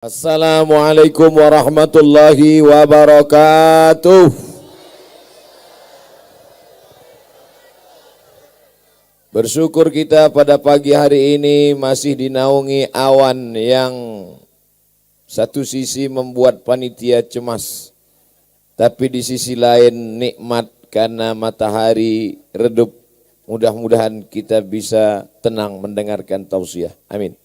Assalamualaikum warahmatullahi wabarakatuh. Bersyukur kita pada pagi hari ini masih dinaungi awan yang satu sisi membuat panitia cemas, tapi di sisi lain nikmat karena matahari redup. Mudah-mudahan kita bisa tenang mendengarkan tausiah. Amin.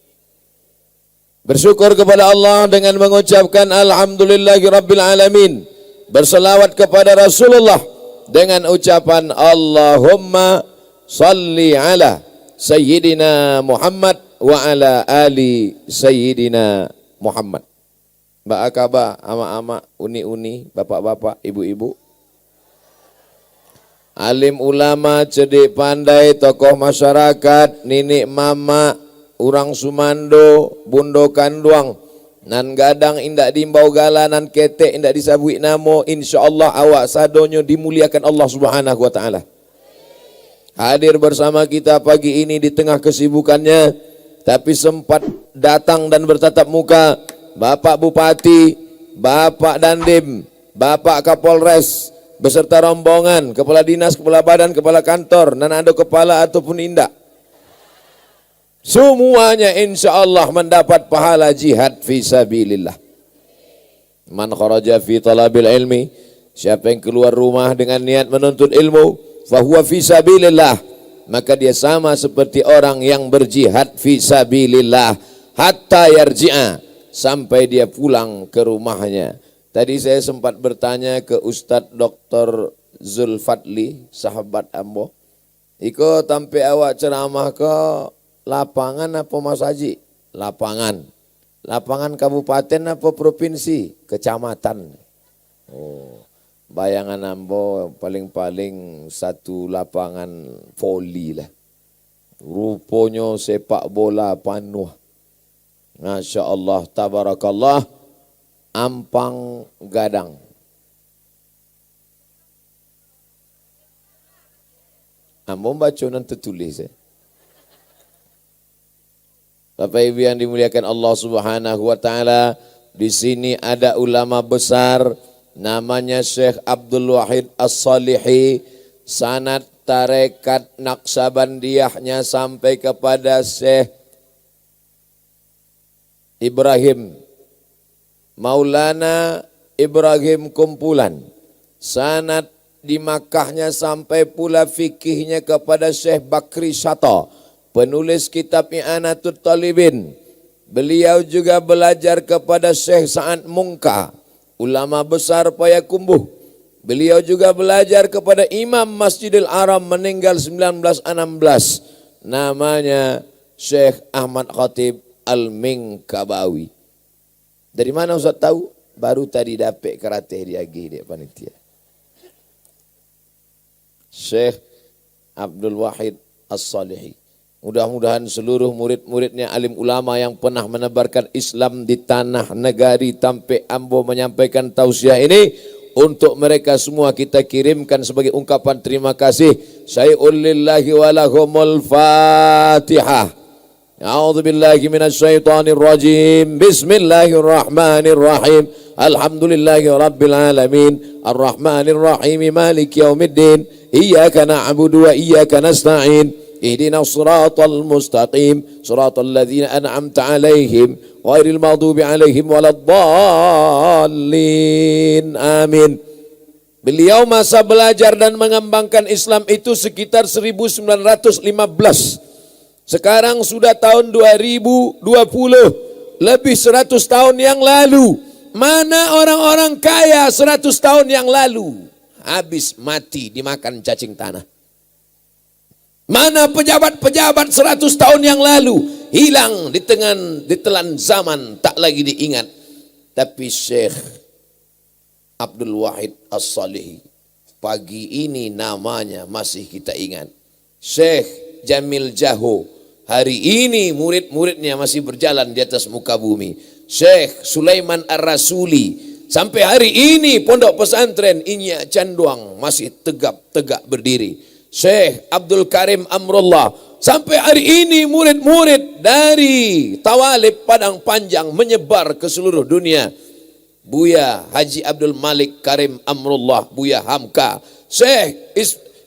Bersyukur kepada Allah dengan mengucapkan alhamdulillahirabbil alamin. Berselawat kepada Rasulullah dengan ucapan Allahumma salli ala sayyidina Muhammad wa ala ali sayyidina Muhammad. Mbak Akaba, ama-ama, uni-uni, bapak-bapak, ibu-ibu, alim ulama, cerdik pandai, tokoh masyarakat, ninik mama, urang Sumando, bundo kanduang, nan gadang indak dimbau gala, nan ketek indak disabui namo, insyaallah awak sadonyo dimuliakan Allah Subhanahu wa taala. Hadir bersama kita pagi ini di tengah kesibukannya, tapi sempat datang dan bertatap muka Bapak Bupati, Bapak Dandim, Bapak Kapolres beserta rombongan, kepala dinas, kepala badan, kepala kantor, nan ada kepala ataupun indak. Semuanya insya Allah mendapat pahala jihad fi sabilillah. Man kharaja fi talabil ilmi, siapa yang keluar rumah dengan niat menuntut ilmu, fahuwa fi sabilillah, maka dia sama seperti orang yang berjihad fi sabilillah hatta yarji'a, sampai dia pulang ke rumahnya. Tadi saya sempat bertanya ke Ustadz Dr. Zulfadli, sahabat ambo, iko tampe awak ceramah ke lapangan apa Mas Haji? Lapangan. Lapangan kabupaten apa provinsi? Kecamatan. Oh, bayangan ambo paling-paling satu lapangan voli lah. Rupanya sepak bola penuh. Masya Allah, tabarakallah, ampang gadang. Ambo baca nanti tulis ya. Bapak Ibu yang dimuliakan Allah Subhanahu wa taala, di sini ada ulama besar namanya Syekh Abdul Wahid As-Salihi, sanad tarekat Naqsabandiyahnya sampai kepada Syekh Ibrahim Maulana Ibrahim Kumpulan, sanad di Makkahnya sampai pula fikihnya kepada Syekh Bakri Shato, penulis kitab I'anatul Talibin. Beliau juga belajar kepada Syekh Sa'ad Mungka, ulama besar Payakumbuh. Beliau juga belajar kepada Imam Masjidil Haram meninggal 1916, namanya Syekh Ahmad Khatib Al-Minkabawi. Dari mana Ustaz tahu? Baru tadi dapat keratih dia dia panitia. Syekh Abdul Wahid As-Salihi. Mudah-mudahan seluruh murid-muridnya alim ulama yang pernah menebarkan Islam di tanah negari Tampe Ambo menyampaikan tausiah ini, untuk mereka semua kita kirimkan sebagai ungkapan terima kasih. Syai'ul lillahi walahumul Fatihah. A'udzu billahi minasyaitonir rajim. Bismillahirrahmanirrahim. Alhamdulillahi rabbil alamin. Arrahmanir rahim. Maliki yaumiddin. Iyyaka na'budu wa iyyaka nasta'in. Ihdinas siratal mustaqim, siratal ladzina an'amta 'alaihim ghairil maghdubi 'alaihim waladdallin. Amin. Beliau masa belajar dan mengembangkan Islam itu sekitar 1915. Sekarang sudah tahun 2020, lebih 100 tahun yang lalu. Mana orang-orang kaya 100 tahun yang lalu? Habis mati dimakan cacing tanah. Mana pejabat-pejabat 100 tahun yang lalu? Hilang ditelan zaman, tak lagi diingat. Tapi Syekh Abdul Wahid As-Salihi, pagi ini namanya masih kita ingat. Syekh Jamil Jaho, hari ini murid-muridnya masih berjalan di atas muka bumi. Syekh Sulaiman Ar-Rasuli, sampai hari ini pondok pesantren Inya Canduang masih tegap-tegak berdiri. Syekh Abdul Karim Amrullah. Sampai hari ini murid-murid dari Tawalib Padang Panjang menyebar ke seluruh dunia. Buya Haji Abdul Malik Karim Amrullah, Buya Hamka, Syekh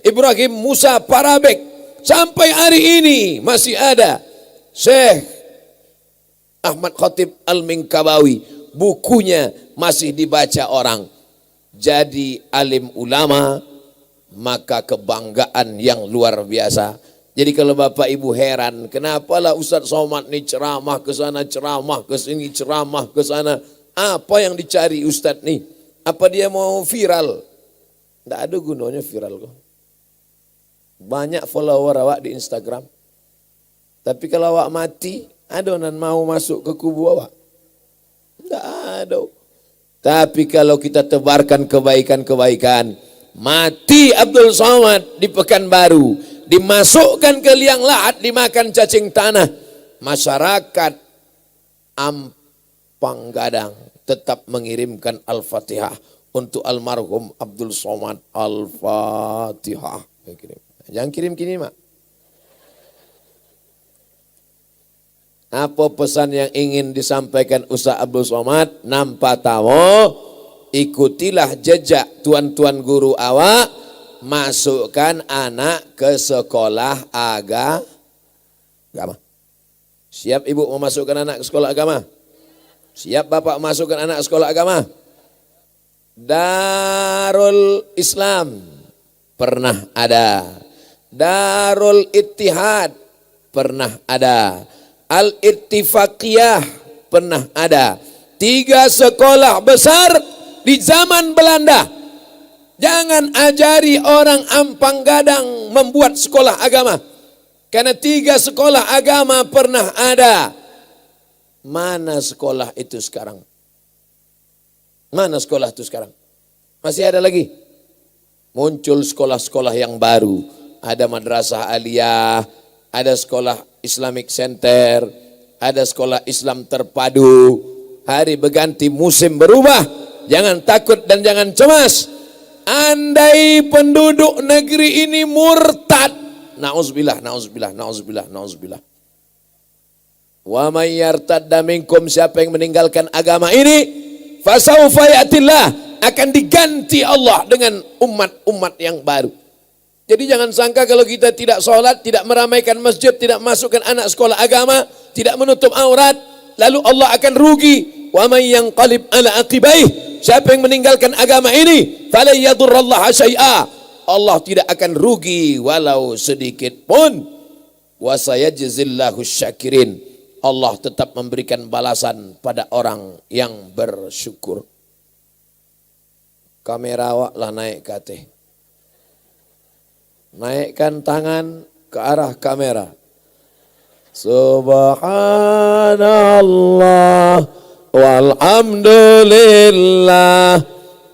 Ibrahim Musa Parabek. Sampai hari ini masih ada Syekh Ahmad Khatib Al-Minkabawi, bukunya masih dibaca orang. Jadi alim ulama, maka kebanggaan yang luar biasa. Jadi kalau Bapak Ibu heran, kenapalah Ustaz Somad ini ceramah ke sana, ceramah ke sini, ceramah ke sana. Apa yang dicari Ustaz nih? Apa dia mau viral? Tidak ada gunanya viral kok. Banyak follower awak di Instagram. Tapi kalau awak mati, ada orang mau masuk ke kubu awak? Tidak ada. Tapi kalau kita tebarkan kebaikan-kebaikan, mati Abdul Somad di Pekanbaru, dimasukkan ke liang lahat, dimakan cacing tanah, masyarakat Ampang Gadang tetap mengirimkan Al-Fatihah untuk almarhum Abdul Somad. Al-Fatihah. Jangan kirim kini, Mak. Apa pesan yang ingin disampaikan Ustaz Abdul Somad? Nampak tamu, ikutilah jejak tuan-tuan guru awak, masukkan anak ke sekolah agama. Siap ibu memasukkan anak ke sekolah agama? Siap bapak masukkan anak ke sekolah agama? Darul Islam pernah ada. Darul Ittihad pernah ada. Al-Ittifaqiyah pernah ada. 3 sekolah besar di zaman Belanda. Jangan ajari orang Ampang Gadang membuat sekolah agama. Karena 3 sekolah agama pernah ada. Mana sekolah itu sekarang? Mana sekolah itu sekarang? Masih ada lagi? Muncul sekolah-sekolah yang baru. Ada madrasah aliyah, ada sekolah Islamic Center, ada sekolah Islam terpadu. Hari berganti, musim berubah. Jangan takut dan jangan cemas. Andai penduduk negeri ini murtad, na'udzubillah, na'udzubillah, na'udzubillah, na'udzubillah. Wa may yartadda minkum, siapa yang meninggalkan agama ini, fasawfa ya'tillah, akan diganti Allah dengan umat-umat yang baru. Jadi jangan sangka kalau kita tidak sholat, tidak meramaikan masjid, tidak masukkan anak sekolah agama, tidak menutup aurat, lalu Allah akan rugi. Wa may yanqalib ala aqibaih, siapa yang meninggalkan agama ini, fala yadurrallaha syai'a, Allah tidak akan rugi walau sedikit pun. Wa sayajzillahu syakirin, Allah tetap memberikan balasan pada orang yang bersyukur. Kamera awak lah naik ke atas. Naikkan tangan ke arah kamera. Subhanallah walhamdulillah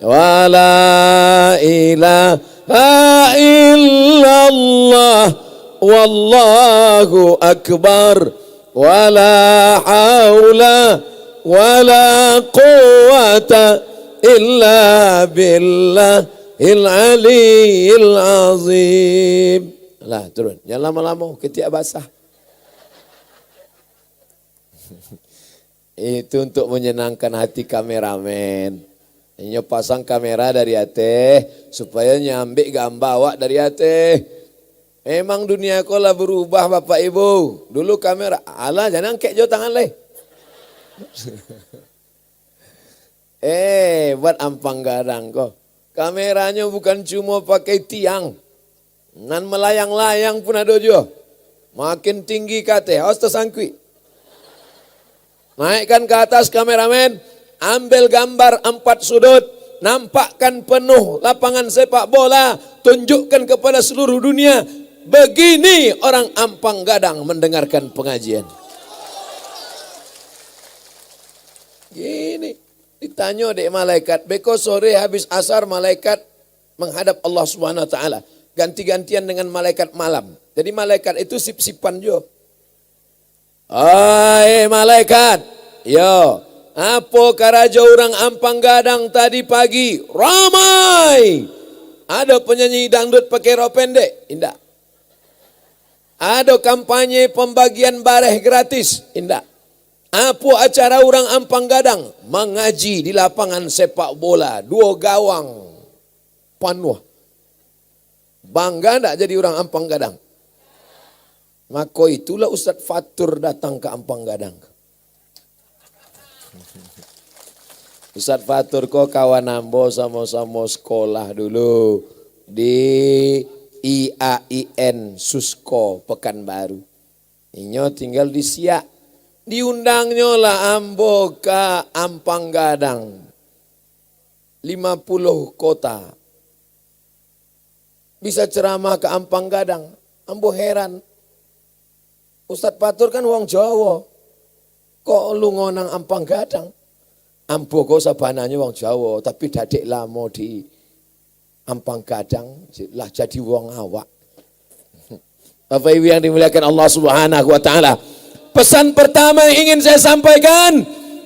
wa la ilaha illallah wallahu akbar wa la haula wa la quwata illa billah Il-Aliyil Azim. Lah turun, jangan lama-lama ketiak basah. Itu untuk menyenangkan hati kameramen. Ini pasang kamera dari atas supaya nyambil gambar awak dari atas. Memang dunia kau lah berubah Bapak Ibu. Dulu kamera, alah jangan angkat jauh tangan leh. Buat Ampang Gadang kau. Kameranya bukan cuma pakai tiang. Nan melayang-layang pun ada juga. Makin tinggi kate, awas tersangkui. Naikkan ke atas kameramen, ambil gambar 4 sudut, nampakkan penuh lapangan sepak bola, tunjukkan kepada seluruh dunia, begini orang Ampang Gadang mendengarkan pengajian. Gini. Ditanya dek malaikat, beko sore habis asar malaikat menghadap Allah Subhanahu wa taala. Ganti-gantian dengan malaikat malam. Jadi malaikat itu sip-sipan juga. Hai malaikat, yo, apa karaja orang Ampang Gadang tadi pagi? Ramai. Ada penyanyi dangdut pakai rok pendek? Indah. Ada kampanye pembagian bareh gratis? Indah. Apa acara orang Ampang Gadang? Mengaji di lapangan sepak bola, 2 gawang penuh. Bangga tak jadi orang Ampang Gadang? Maka itulah Ustaz Fatur datang ke Ampang Gadang. Ustaz Fatur kok kawan ambo sama-sama sekolah dulu di IAIN Susko Pekanbaru. Inyo tinggal di Siak. Diundangnya lah ambo ke Ampang Gadang. 50 kota. Bisa ceramah ke Ampang Gadang. Ambo heran. Ustaz Fatur kan wong Jawa. Kok lu ngonang Ampang Gadang? Ambo kok sabananya wong Jawa. Tapi dadek lama di Ampang Gadang. Lah jadi wong awak. Bapak Ibu yang dimuliakan Allah Subhanahu wa ta'ala. Pesan pertama yang ingin saya sampaikan,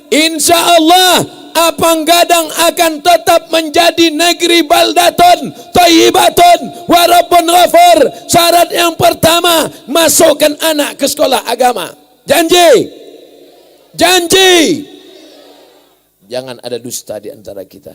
insya Allah Ampang Gadang akan tetap menjadi negeri baldatun, thayyibatun, wa rabbun ghafur. Syarat yang pertama, masukkan anak ke sekolah agama. Janji? Janji? Jangan ada dusta di antara kita.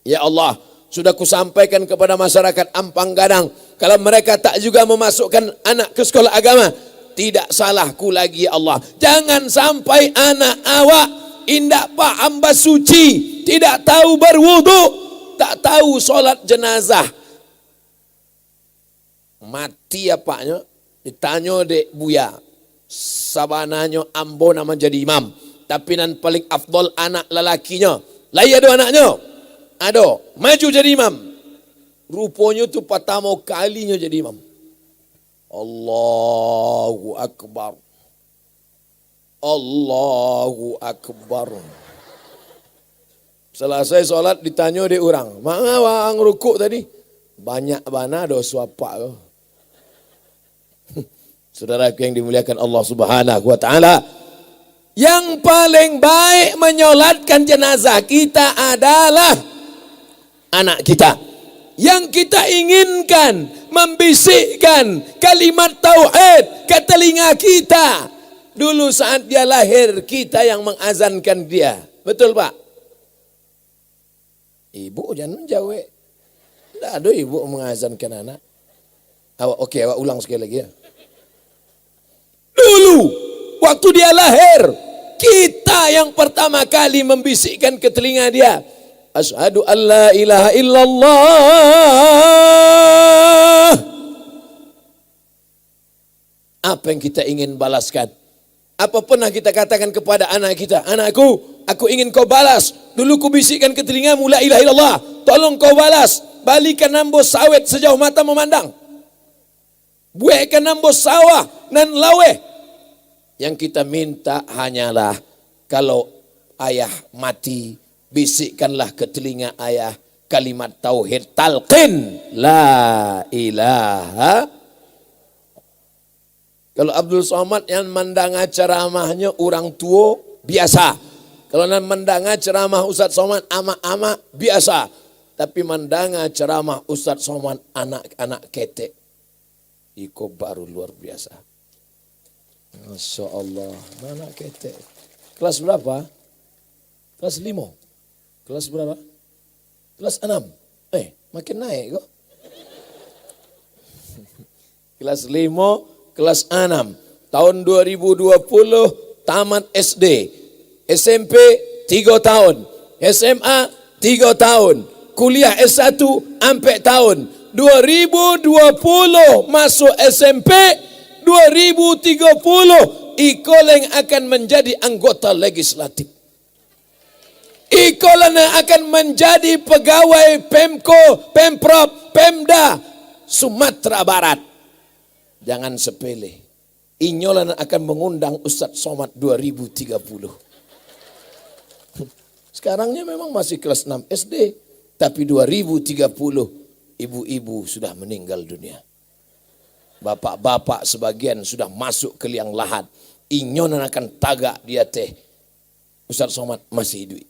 Ya Allah, sudah kusampaikan kepada masyarakat Ampang Gadang, kalau mereka tak juga memasukkan anak ke sekolah agama, tidak salahku lagi ya Allah. Jangan sampai anak awak indak paham basuci, tidak tahu berwudu, tak tahu solat jenazah. Mati apanya? Ditanya dek buya. Sabananya ambo nama jadi imam. Tapi nan paling afdol anak lelakinya. Lai ada anaknya? Ada. Maju jadi imam. Rupanya tu pertama kalinya jadi imam. Allahu Akbar. Allahu Akbar. Selesai solat ditanya dia orang. Mana wang rukuk tadi? Banyak bana ada suapa. Saudara yang dimuliakan Allah Subhanahu wa ta'ala. Yang paling baik menyolatkan jenazah kita adalah anak kita. Yang kita inginkan membisikkan kalimat tauhid ke telinga kita. Dulu saat dia lahir, kita yang mengazankan dia. Betul Pak? Ibu jangan menjawab. Tidak ada ibu mengazankan anak. Oke, awak ulang sekali lagi ya. Dulu, waktu dia lahir, kita yang pertama kali membisikkan ke telinga dia. Asyhadu an la ilaha illallah. Apa yang kita ingin balaskan? Apa pernah kita katakan kepada anak kita, anakku, aku ingin kau balas. Dulu ku bisikkan ke telingamu la ilaha illallah. Tolong kau balas. Balikan nambo sawit sejauh mata memandang. Buahkan nambo sawah dan laweh. Yang kita minta hanyalah kalau ayah mati, bisikkanlah ke telinga ayah kalimat tauhid, talqin la ilaha. Kalau Abdul Somad yang mendengar ceramahnya orang tua biasa. Kalau mendengar ceramah Ustaz Somad amak-amak biasa. Tapi mendengar ceramah Ustaz Somad anak-anak ketek, itu baru luar biasa. Masya Allah, anak ketek. Kelas berapa? Kelas 5. Kelas berapa? Kelas 6. Makin naik kok. Kelas 5, kelas 6. Tahun 2020 tamat SD. SMP 3 tahun. SMA 3 tahun. Kuliah S1 sampai tahun. 2020 masuk SMP. 2030 Ikoleng akan menjadi anggota legislatif. Ikolan akan menjadi pegawai Pemko, Pemprov, Pemda Sumatera Barat. Jangan sepele. Inyolan akan mengundang Ustadz Somad 2030. Sekarangnya memang masih kelas 6 SD. Tapi 2030 ibu-ibu sudah meninggal dunia. Bapak-bapak sebagian sudah masuk ke liang lahat. Inyolan akan tagak dia teh. Ustadz Somad masih hidup.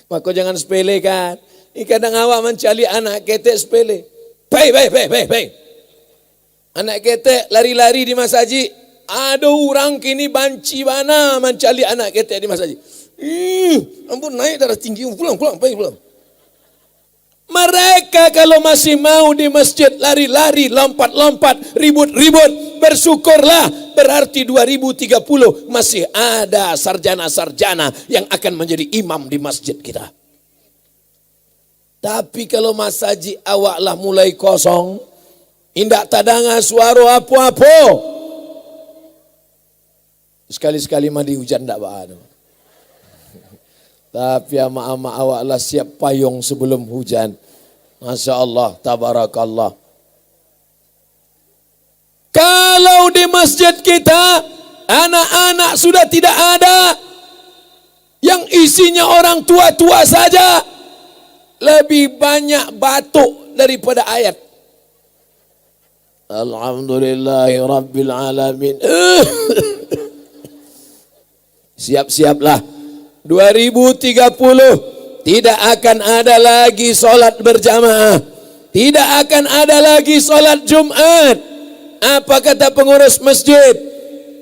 Maka jangan sepelekan. Ini kadang awak mencari anak ketek sepele. Baik. Anak ketek lari-lari di masjid. Ada orang kini banci mana mencari anak ketek di masjid. Ampun naik darah tinggi. Pulang. Mereka kalau masih mau di masjid lari-lari, lompat-lompat, ribut-ribut, bersyukurlah. Berarti 2030 masih ada sarjana-sarjana yang akan menjadi imam di masjid kita. Tapi kalau masjid awaklah mulai kosong, indak tadanga suara apa-apa. Sekali-sekali mandi hujan tak apa. Tapi ama-ama awaklah siap payung sebelum hujan. Masya Allah, tabarakallah. Kalau di masjid kita, anak-anak sudah tidak ada. Yang isinya orang tua-tua saja. Lebih banyak batuk daripada ayat. Alhamdulillahi Rabbil Alamin. Siap-siaplah. 2030 tidak akan ada lagi solat berjamaah. Tidak akan ada lagi solat Jumat. Apa kata pengurus masjid?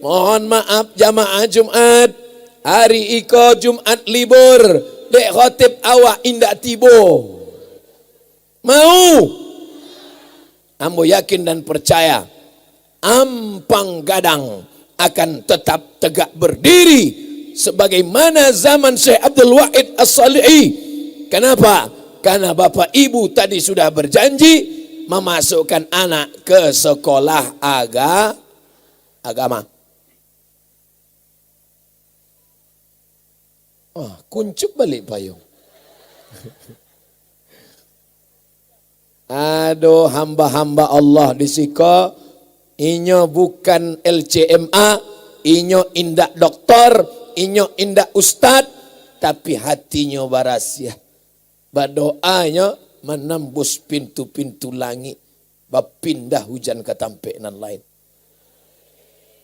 Mohon maaf jamaah Jumat. Hari iko Jumat libur. Dek khotib awak indak tibo. Mau? Ambo yakin dan percaya. Ampang Gadang akan tetap tegak berdiri. Sebagaimana zaman Syekh Abdul Wahid As-Salihi. Kenapa? Karena bapak ibu tadi sudah berjanji memasukkan anak ke sekolah agama. Kuncup balik payung. Aduh hamba-hamba Allah di siko. Inyo bukan LCMA. Inyo indak doktor. Inyo indak ustad, tapi hatinya barasia. Berdoanya menembus pintu-pintu langit. Bapindah hujan ke tampek nan lain.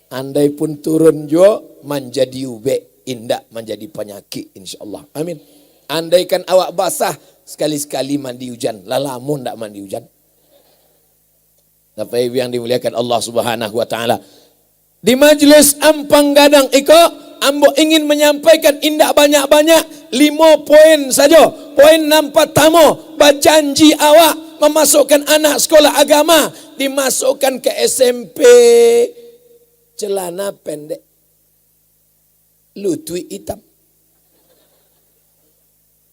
Andai pun turun jo, menjadi ube, indak menjadi penyakit insyaAllah. Amin. Andaikan awak basah, sekali-sekali mandi hujan. Lalamun ndak mandi hujan. Bapak Ibu yang dimuliakan Allah Subhanahu wa taala. Di majlis Ampang Gadang iko ambo ingin menyampaikan indak banyak-banyak 5 poin saja. Poin 6 pertama, berjanji awak memasukkan anak sekolah agama, dimasukkan ke SMP celana pendek, lutut hitam.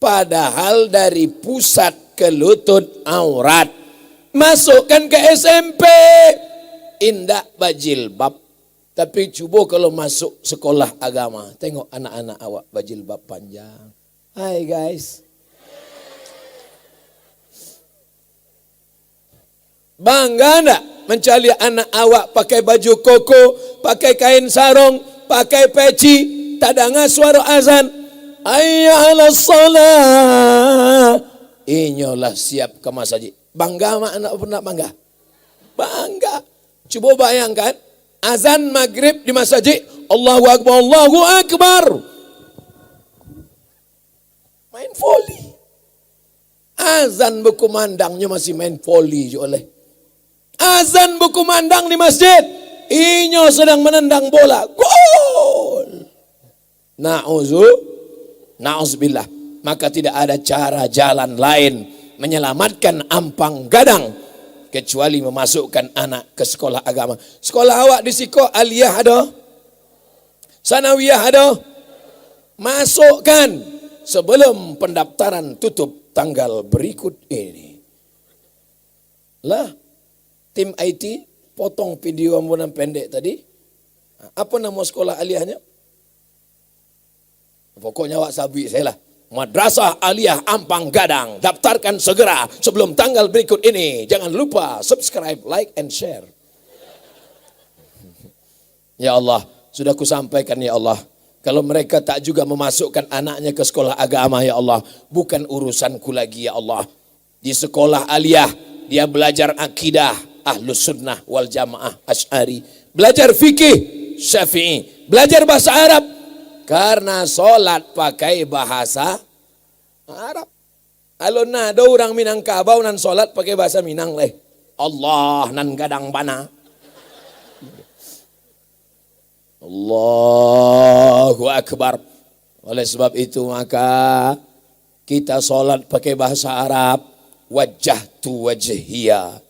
Padahal dari pusat ke lutut aurat. Masukkan ke SMP indak bajilbab. Tapi cuba kalau masuk sekolah agama, tengok anak-anak awak bajilbab panjang. Hai guys. Bangga enggak mencari anak awak pakai baju koko, pakai kain sarung, pakai peci, tak dengar suara azan. Hayya 'alas shalah. Inyolah siap ke masjid. Bangga mak anak pernah bangga? Bangga. Cuba bayangkan. Azan maghrib di masjid, Allahu Akbar, Allahu Akbar. Main volley. Azan berkumandangnya masih main volley je oleh. Azan berkumandang di masjid, inyo sedang menendang bola. Gol. Na'uzubillah. Maka tidak ada cara jalan lain menyelamatkan Ampang Gadang kecuali memasukkan anak ke sekolah agama. Sekolah awak di siko aliyah ada? Sanawiyah ada? Masukkan sebelum pendaftaran tutup tanggal berikut ini. Lah, tim IT potong video ambunan pendek tadi. Apa nama sekolah aliyahnya? Pokoknya awak sabi saya lah. Madrasah Aliyah Ampang Gadang. Daftarkan segera sebelum tanggal berikut ini. Jangan lupa subscribe, like, and share. Ya Allah, sudah kusampaikan ya Allah. Kalau mereka tak juga memasukkan anaknya ke sekolah agama ya Allah. Bukan urusanku lagi ya Allah. Di sekolah Aliyah, dia belajar akidah Ahlus Sunnah wal Jamaah Asy'ari. Belajar fikih Syafi'i. Belajar bahasa Arab. Karena solat pakai bahasa Arab. Alon nado orang Minangkabau nan solat pakai bahasa Minang leh. Allah nan gadang bana. Allahu Akbar. Oleh sebab itu maka kita solat pakai bahasa Arab. Wajjahtu wajhiya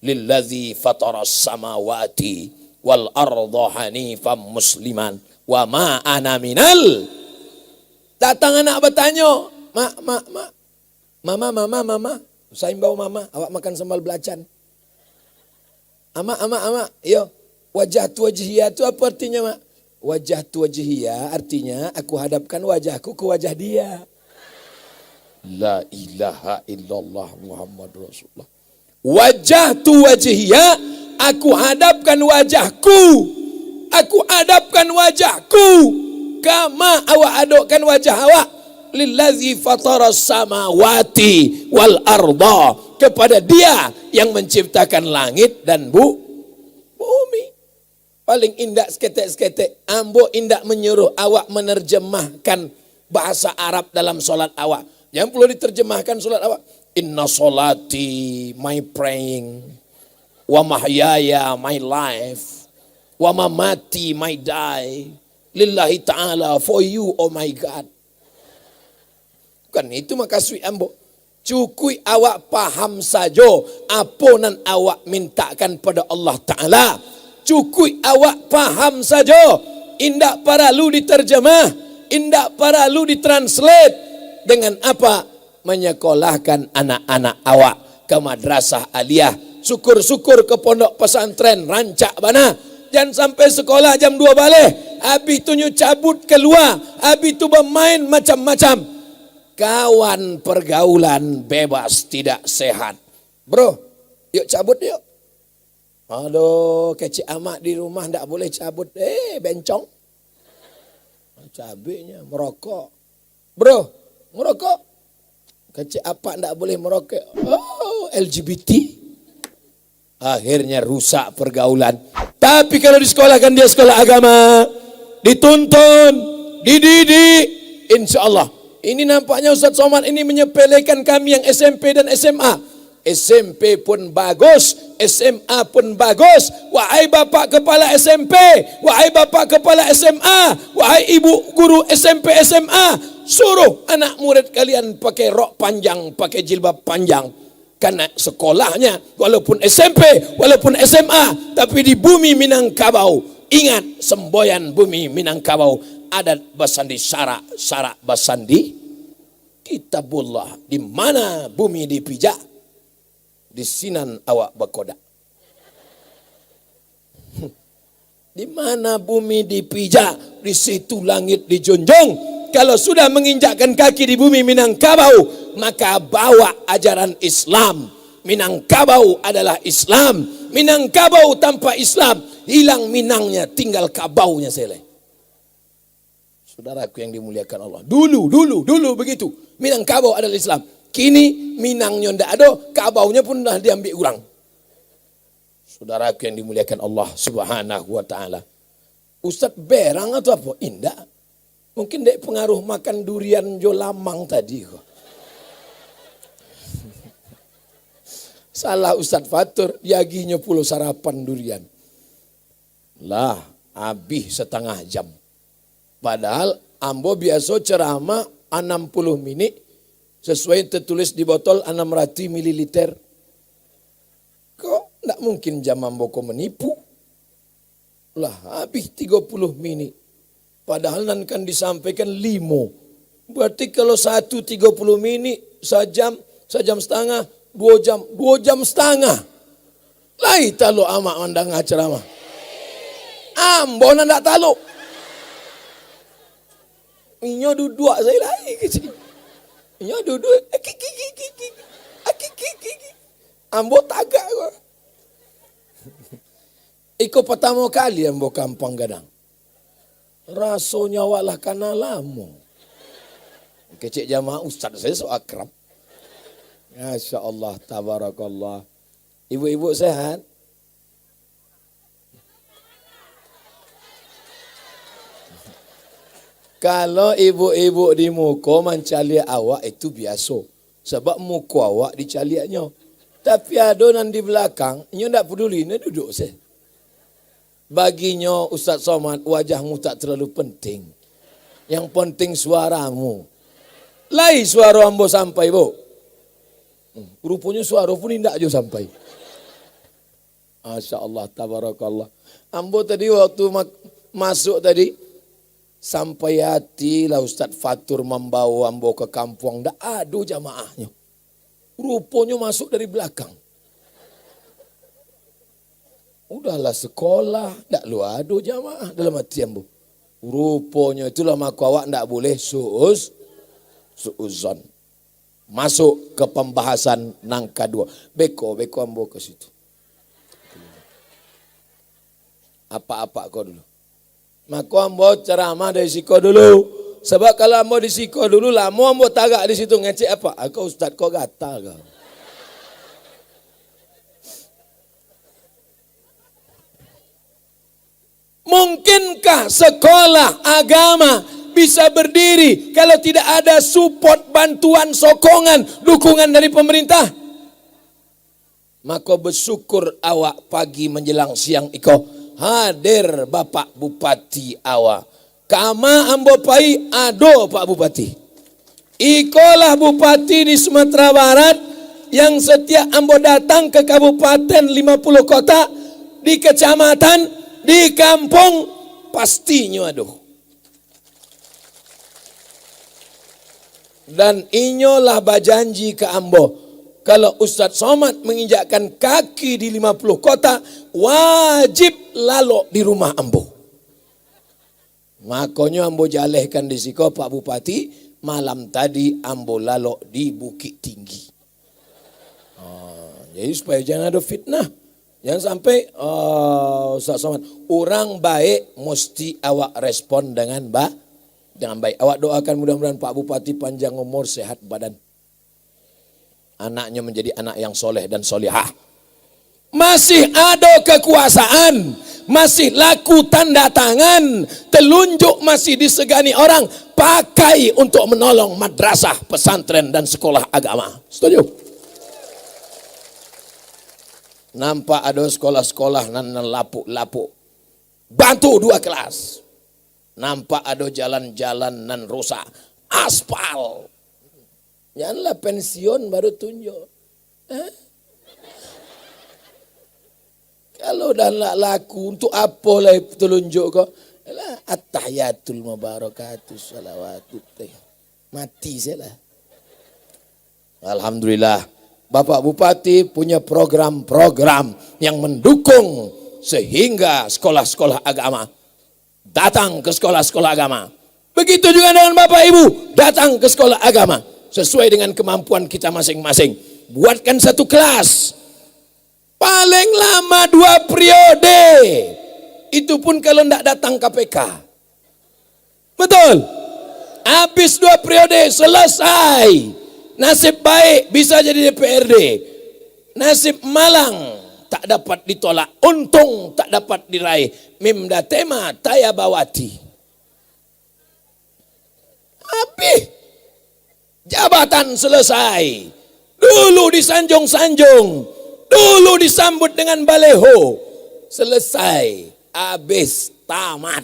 lillazi fataras samawati wal arda hanifan musliman wa ma ana minal. Datang anak bertanya, mama, saya bawa mama, awak makan sambal belacan. Ama, yo, wajjahtu wajhiya itu apa artinya, mak? Wajjahtu wajhiya artinya aku hadapkan wajahku ke wajah dia. La ilaha illallah Muhammad Rasulullah. Wajjahtu wajhiya, aku hadapkan wajahku. Aku hadapkan wajahku. Kama awak hadapkan wajah awak. Lillazi fataras samawati wal arda. Kepada dia yang menciptakan langit dan bumi. Paling indah seketek-seketek. Ambo indah menyuruh awak menerjemahkan bahasa Arab dalam solat awak. Yang perlu diterjemahkan solat awak. Inna solati, my praying. Wa mahyaya, my life. Wa mamati, my die. Lillahi ta'ala, for you, oh my God. Bukan itu makasih ambo. Cukui awak paham saja apa nan awak mintakan pada Allah Ta'ala. Cukui awak paham saja. Indak perlu diterjemah. Indak perlu ditranslate. Dengan apa? Menyekolahkan anak-anak awak ke madrasah aliyah. Syukur-syukur ke pondok pesantren rancak bana. Jangan sampai sekolah jam 2 balik. Habis itu cabut keluar. Habis itu bermain macam-macam. Kawan pergaulan bebas tidak sehat. Bro, yuk cabut yuk. Aduh, kecik amat di rumah tidak boleh cabut. Bencong. Cabenya merokok. Bro, merokok. Kecik apa tidak boleh merokok. Oh, LGBT. Akhirnya rusak pergaulan. Tapi kalau di sekolah kan dia sekolah agama. Dituntun, dididik. Insya Allah. Ini nampaknya Ustaz Somad ini menyepelekan kami yang SMP dan SMA. SMP pun bagus, SMA pun bagus. Wahai bapak kepala SMP, wahai bapak kepala SMA, wahai ibu guru SMP SMA, suruh anak murid kalian pakai rok panjang, pakai jilbab panjang. Karena sekolahnya walaupun SMP, walaupun SMA, tapi di bumi Minangkabau. Ingat semboyan bumi Minangkabau. Adat basandi syarak basandi kitabullah. Di mana bumi dipijak, di sinan awak bakoda. Di mana bumi dipijak, di situ langit dijunjung. Kalau sudah menginjakkan kaki di bumi Minangkabau, maka bawa ajaran Islam. Minangkabau adalah Islam. Minangkabau tanpa Islam, hilang Minangnya, tinggal kabaunya selesai. Saudaraku yang dimuliakan Allah. Dulu begitu. Minangkabau adalah Islam. Kini Minangnya ndak ada, kabaunya pun dah diambil orang. Saudaraku yang dimuliakan Allah Subhanahu wa taala. Ustaz berang atau apa? Indah. Mungkin dek pengaruh makan durian jo lamang tadi kok. Salah Ustaz Fatur, diaginya pulau sarapan durian. Lah, habis setengah jam. Padahal ambo biasa ceramah 60 menit sesuai tertulis di botol 600 ml. Kok tidak mungkin jam ambo kau menipu? Lah habis 30 menit. Padahal nan kan disampaikan 5. Berarti kalau 30 menit, sejam setengah, 2 jam setengah. Lai talo amak mandang ceramah. Ambo nak talo. Inyo duduk saya lagi kecil. Inyo duduk. Ambo tagak kok. Iko pertama kali ambo kampung Gadang. Rasanya walah kana lama. Kecik jamaah ustaz saya so akrab. Masya Allah, tabarakallah. Ibu-ibu sehat? Kalau ibu-ibu di muka mencaliak awak itu biasa. Sebab muka awak dicaliaknya. Tapi adonan di belakang, nyo tak peduli, ini duduk saya. Baginya Ustaz Somad, wajahmu tak terlalu penting. Yang penting suaramu. Lai suara ambo sampai, Bu. Rupanya suara pun tidak je sampai. Masya Allah, tabarakallah. Ambo tadi waktu masuk tadi, sampai hati lah Ustaz Fatur membawa ambo ke kampung. Tak ada jamaahnya. Rupanya masuk dari belakang. Udahlah sekolah, tak lu ada jamaah dalam hati ambo. Rupanya itulah maka awak tak boleh suuzon. Masuk ke pembahasan nang kedua. Beko ambo ke situ. Apa-apa kau dulu. Maka ambo ceramah dari siko dulu. Sebab kalau ambo di siko dulu lama ambo tagak di situ ngecek apa? Kau Ustaz kau gatal kau. Mungkinkah sekolah agama bisa berdiri kalau tidak ada support, bantuan, sokongan, dukungan dari pemerintah? Maka bersyukur awak pagi menjelang siang iko hadir Bapak Bupati awak. Kama ambo pai ado Pak Bupati. Ikolah Bupati di Sumatera Barat yang setiap ambo datang ke kabupaten 50 kota, di kecamatan, di kampung, pastinya aduh. Dan inyolah bajanji ke ambo, kalau Ustaz Somad menginjakkan kaki di 50 kota, wajib lalu di rumah ambo. Makanya ambo jalehkan di siko Pak Bupati, malam tadi ambo lalu di Bukit Tinggi. Jadi supaya jangan ada fitnah. Jangan sampai Ustaz Somad, orang baik mesti awak respon dengan baik. Awak doakan mudah-mudahan Pak Bupati panjang umur, sehat badan. Anaknya menjadi anak yang soleh dan solihah. Masih ada kekuasaan, masih laku tanda tangan, telunjuk masih disegani orang, pakai untuk menolong madrasah, pesantren dan sekolah agama. Setuju? Nampak ada sekolah-sekolah nan lapuk-lapuk. Bantu 2 kelas. Nampak ada jalan-jalan nan rusak. Aspal. Janganlah pensiun baru tunjuk. Kalau dah laku, untuk apa lah telunjuk kau? At-tahiyatul mubarakatus salawatut. Mati saya lah. Alhamdulillah. Bapak Bupati punya program-program yang mendukung sehingga sekolah-sekolah agama datang ke sekolah-sekolah agama. Begitu juga dengan Bapak Ibu datang ke sekolah agama sesuai dengan kemampuan kita masing-masing. Buatkan satu kelas. Paling lama 2 periode. Itu pun kalau tidak datang KPK. Betul? Habis 2 periode selesai. Nasib baik bisa jadi DPRD. Nasib malang tak dapat ditolak. Untung tak dapat diraih. Mimda tema Tayabawati. Habis. Jabatan selesai. Dulu disanjung-sanjung. Dulu disambut dengan baleho. Selesai. Habis. Tamat.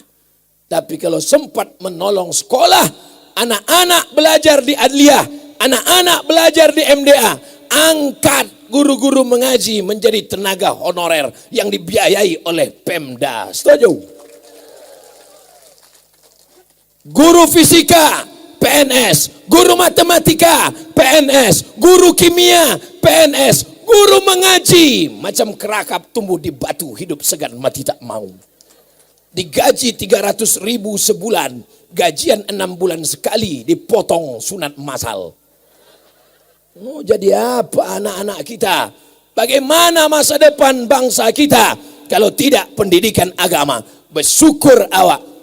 Tapi kalau sempat menolong sekolah, anak-anak belajar di Adliyah, anak-anak belajar di MDA, angkat guru-guru mengaji menjadi tenaga honorer yang dibiayai oleh Pemda. Setuju? Guru fisika, PNS. Guru matematika, PNS. Guru kimia, PNS. Guru mengaji, macam kerakap tumbuh di batu, hidup segan mati tak mau. Digaji 300.000 sebulan, gajian 6 bulan sekali, dipotong sunat masal. Mau jadi apa anak-anak kita? Bagaimana masa depan bangsa kita kalau tidak pendidikan agama? Bersyukur awak.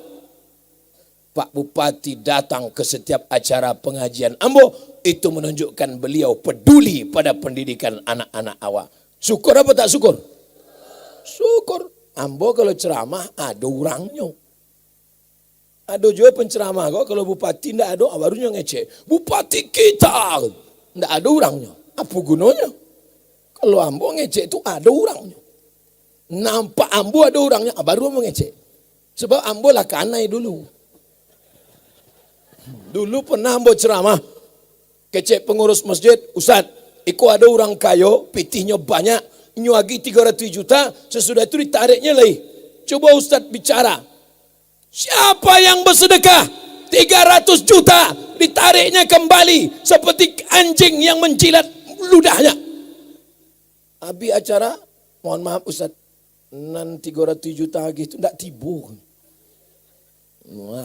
Pak Bupati datang ke setiap acara pengajian ambo, itu menunjukkan beliau peduli pada pendidikan anak-anak awak. Syukur apa tak syukur? Syukur. Ambo kalau ceramah ada orangnya. Ada juga penceramah kok kalau bupati ndak ada barunya ngecek. Bupati kita ndak ada orangnya. Apa gunanya? Kalau ambo ngecek itu ada orangnya. Nampak ambo ada orangnya baru ambo ngecek. Sebab ambo lah kanai dulu. Dulu pernah ambo ceramah kecek pengurus masjid, Ustaz, iko ada orang kayo, pitihnya banyak, nyuagi 300 juta, sesudah itu ditariknya lagi. Coba Ustaz bicara. Siapa yang bersedekah 300 juta ditariknya kembali seperti anjing yang menjilat ludahnya. Habis acara, mohon maaf Ustaz, nan 300 juta gitu tidak tibu.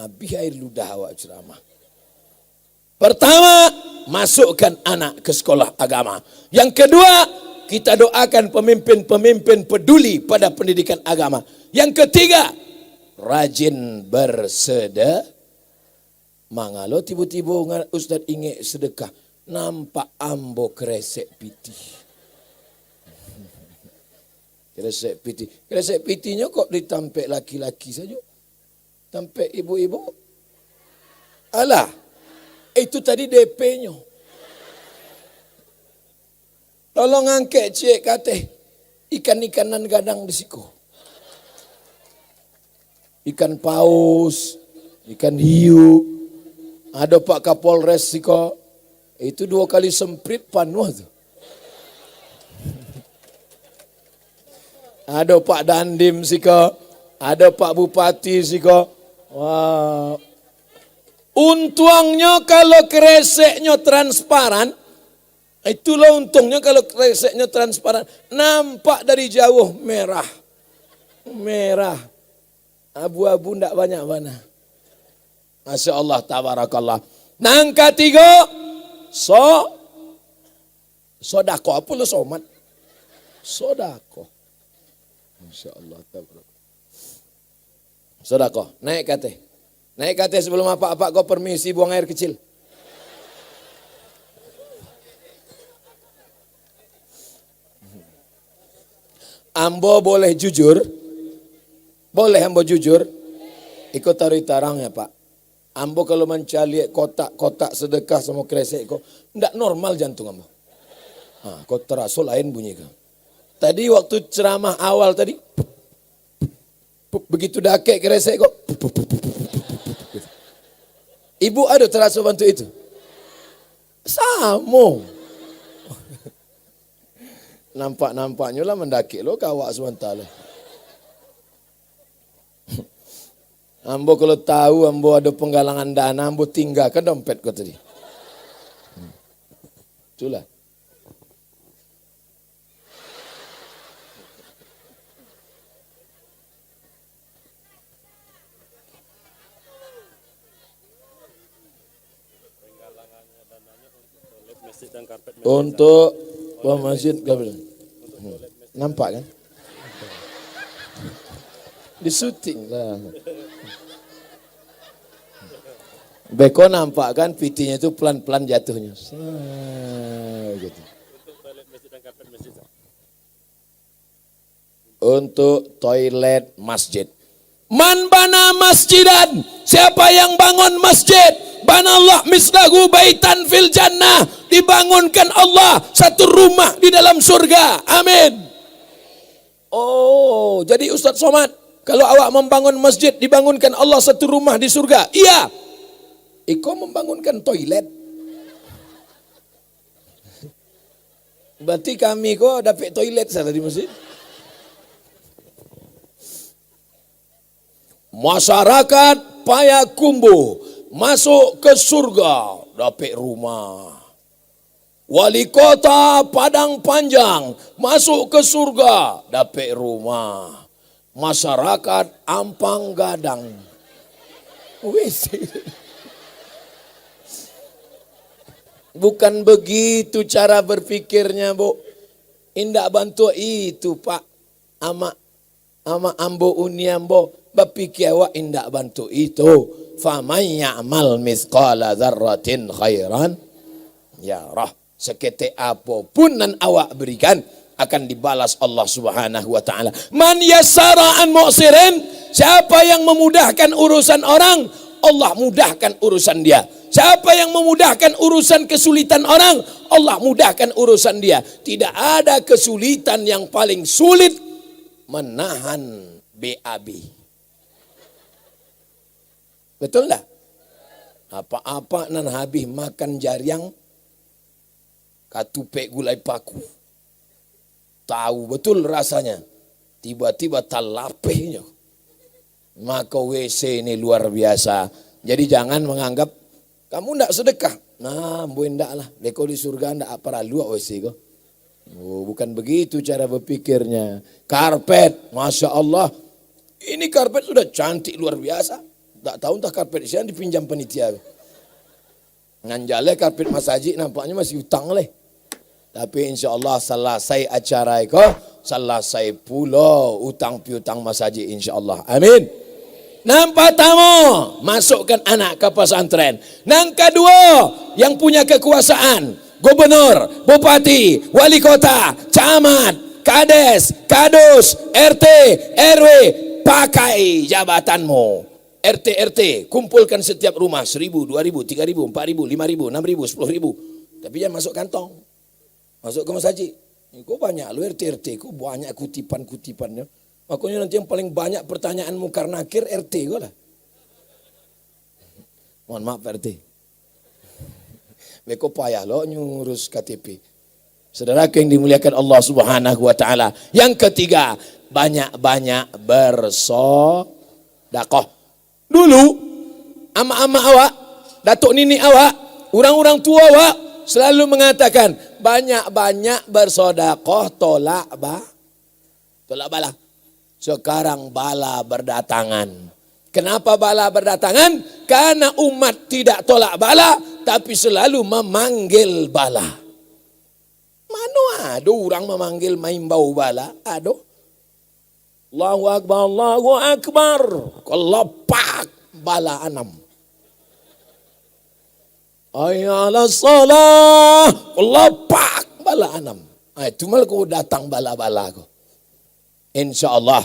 Habis air ludah awak ceramah. Pertama, masukkan anak ke sekolah agama. Yang kedua, kita doakan pemimpin-pemimpin peduli pada pendidikan agama. Yang ketiga, rajin bersedekah. Mangalo tiba-tiba Ustaz ingat sedekah, nampak ambo kresek piti. Kresek piti. Kresek pitinya kok ditampek laki-laki saja. Tampek ibu-ibu. Alah, itu tadi DP-nya. Tolong angkat cik kata ikan-ikanan gadang di siku. Ikan paus, ikan hiu, ada Pak Kapolres siko, itu 2 kali semprit panuh tuh. Ada Pak Dandim siko, ada Pak Bupati siko. Wah, untungnya kalau kreseknya transparan, itulah untungnya kalau kreseknya transparan, nampak dari jauh merah, merah. Abu-abu ndak banyak mana. Masya Allah, tabarakallah. Nang ketiga, sodako. Apa lo somat? Sodako. Masya Allah, tabarakallah. Sodako, naik kate. Naik kate sebelum apa-apa kau permisi buang air kecil. Ambo boleh jujur? Boleh ambo jujur? Ikut taruh tarang ya Pak. Ambo kalau mencari kotak-kotak sedekah sama kresek kok ndak normal jantung ambo. Kok terasa lain bunyi kan. Tadi waktu ceramah awal tadi, begitu dakek kresek kok. Ibu ada terasa bantu itu? Sama. Nampak-nampaknya lah mendakik lo kawak sementara. Ambo kalau tahu ambo ada penggalangan dana, ambo tinggalkan dompet kau tadi. Itulah. Untuk masjid kabel. Nampak kan? Di syuting lah. Beko nampak kan pitinya itu pelan-pelan jatuhnya. Gitu. Untuk toilet masjid. Man bana masjidan. Siapa yang bangun masjid? Banallah mislahu baitan fil jannah. Dibangunkan Allah satu rumah di dalam surga. Amin. Oh, jadi Ustaz Somad, kalau awak membangun masjid, dibangunkan Allah satu rumah di surga. Iya. Iko membangunkan toilet. Berarti kami kok dapat toilet salah di masjid. Masyarakat Payakumbuh masuk ke surga dapat rumah. Wali kota Padang Panjang masuk ke surga dapat rumah. Masyarakat Ampang Gadang. Wis. Bukan begitu cara berpikirnya, Bu. Indak bantu itu, Pak. Ama ambo uniambo. Berpikir awak indak bantu itu. Faman ya'mal mithqala dzarratin khairan yarah. Seketik apapun yang awak berikan akan dibalas Allah Subhanahu wa taala. Man yassara an mu'sirin, siapa yang memudahkan urusan orang, Allah mudahkan urusan dia. Siapa yang memudahkan urusan kesulitan orang, Allah mudahkan urusan dia. Tidak ada kesulitan yang paling sulit menahan BAB. Betul tak? Apa-apa nan habis makan jariang, katupek gulai paku. Tahu betul rasanya. Tiba-tiba talapehnya. Maka WC ini luar biasa. Jadi jangan menganggap kamu tidak sedekah. Nah, boleh tidak lah. Deko di surga tidak perlu WC kok. Oh, bukan begitu cara berpikirnya. Karpet, Masya Allah. Ini karpet sudah cantik luar biasa. Tak tahu entah karpet siapa dipinjam penitia. Nganjale karpet Mas Haji nampaknya masih utang leh. Tapi insya Allah selesai acara itu, selesai pula utang piutang Mas Haji insya Allah. Amin. Nampak tamu, masukkan anak ke pesantren. Yang kedua, yang punya kekuasaan, gubernur, bupati, wali kota, camat, kades, kadus, RT, RW, pakai jabatanmu. RT, kumpulkan setiap rumah 1.000, 2.000, 3.000, 4.000, 5.000, 6.000, 10.000. Tapi jangan masuk kantong. Masuk ke Mas Haji. Kok banyak lu RT, kok banyak kutipan-kutipannya. Makanya nanti yang paling banyak pertanyaanmu karena akhir RT kok lah. Mohon maaf RT. Beko payah lo ngurus KTP. Saudara yang dimuliakan Allah Subhanahu wa taala. Yang ketiga, banyak-banyak bersedekah. Dulu ama-ama awak, datuk nini awak, orang-orang tua awak selalu mengatakan banyak-banyak bersedekah tolak bala. Sekarang bala berdatangan. Kenapa bala berdatangan? Karena umat tidak tolak bala, tapi selalu memanggil bala. Mana ada orang memanggil main bau bala? Ada. Allahu Akbar, Allahu Akbar. Kelepak bala 6. Ayalah salah. Kelepak bala 6. Itu malah kau datang bala-bala kau. InsyaAllah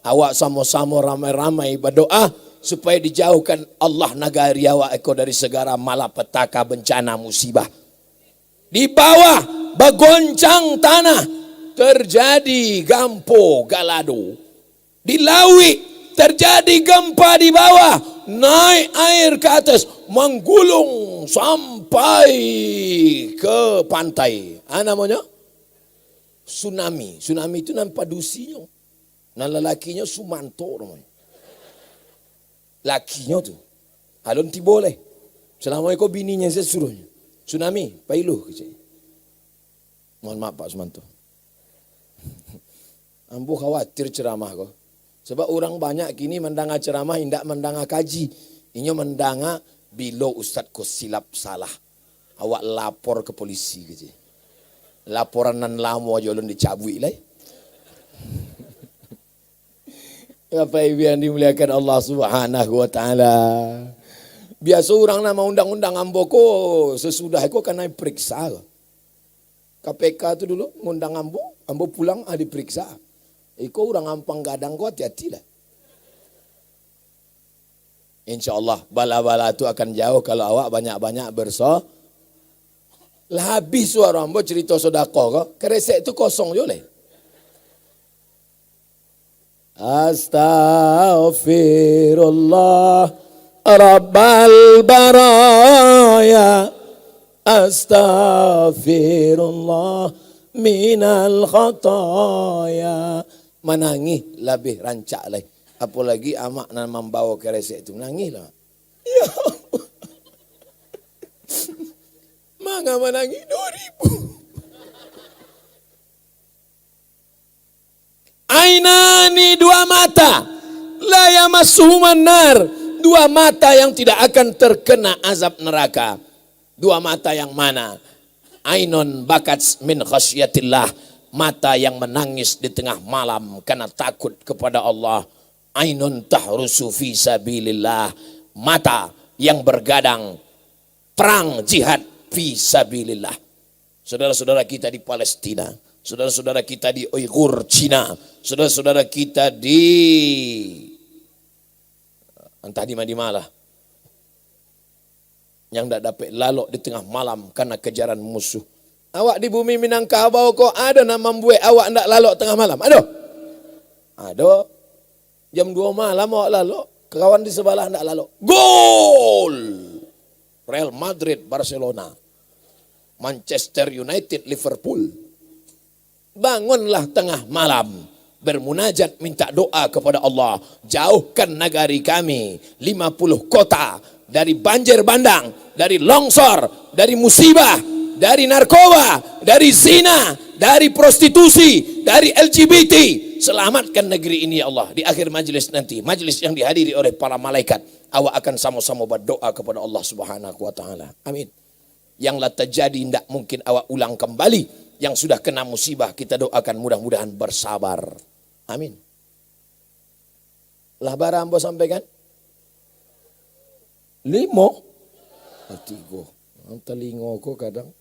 awak sama-sama ramai-ramai berdoa supaya dijauhkan Allah negari awak dari segala malapetaka bencana musibah. Di bawah bergoncang tanah terjadi gampo galado. Di Lawi terjadi gempa di bawah, naik air ke atas, menggulung sampai ke pantai. Namanya tsunami. Tsunami itu nampak dusinya. Nah lelakinya Sumanto namanya. Lakinya tu. Alon ti boleh. Selama itu bininya saya suruhnya. Tsunami, pailuh. Mohon maaf Pak Sumanto. Ambo khawatir ceramah kau. Sebab orang banyak kini mendengar ceramah, tidak mendengar kaji. Ini mendengar bila Ustaz kau silap salah. Awak lapor ke polisi. Laporan nan lama aja ulun dicabui lah. Bapak Ibu yang dimuliakan Allah Subhanahu wa taala. Biasa orang nama undang-undang amboko sesudah itu kena periksa. KPK itu dulu ngundang ambo pulang diperiksa. Iko orang ampang gadang kau hati-hati lah. InsyaAllah bala-bala itu akan jauh kalau awak banyak-banyak berso. Lah habis suara ambo cerita sedekah kok. Keresek itu kosong je leh. Astaghfirullah Rabbal baraya. Astaghfirullah minal khataya. Menangis lebih rancak lagi. Apalagi amak nan membawa keresek itu. Menangis lah. Ya Allah. Mangga menangis 2.000. Ainani, dua mata, la yamassuhuman nar, dua mata yang tidak akan terkena azab neraka. Dua mata yang mana? Ainun bakat min khasyatillah, mata yang menangis di tengah malam karena takut kepada Allah. Ainun tahrusu fi sabilillah, mata yang bergadang perang jihad fi sabilillah. Saudara-saudara kita di Palestina, saudara-saudara kita di Uighur, Cina, saudara-saudara kita di entah di mana lah, Yang tidak dapat lalok di tengah malam karena kejaran musuh. Awak di bumi Minangkabau kok ada nama buat awak tidak lalok tengah malam? Ada. Jam 2 malam awak lalok. Kawan di sebelah tidak lalok. Gol! Real Madrid, Barcelona. Manchester United, Liverpool. Bangunlah tengah malam. Bermunajat minta doa kepada Allah. Jauhkan negari kami 50 kota dari banjir bandang, dari longsor, dari musibah, dari narkoba, dari zina, dari prostitusi, dari LGBT. Selamatkan negeri ini ya Allah. Di akhir majlis nanti, majlis yang dihadiri oleh para malaikat, awak akan sama-sama berdoa kepada Allah Subhanahu wa taala. Amin. Yang terjadi tidak mungkin awak ulang kembali. Yang sudah kena musibah kita doakan mudah-mudahan bersabar. Amin. Lah bara ambo sampaikan? 5? 3. Telinga kok kadang.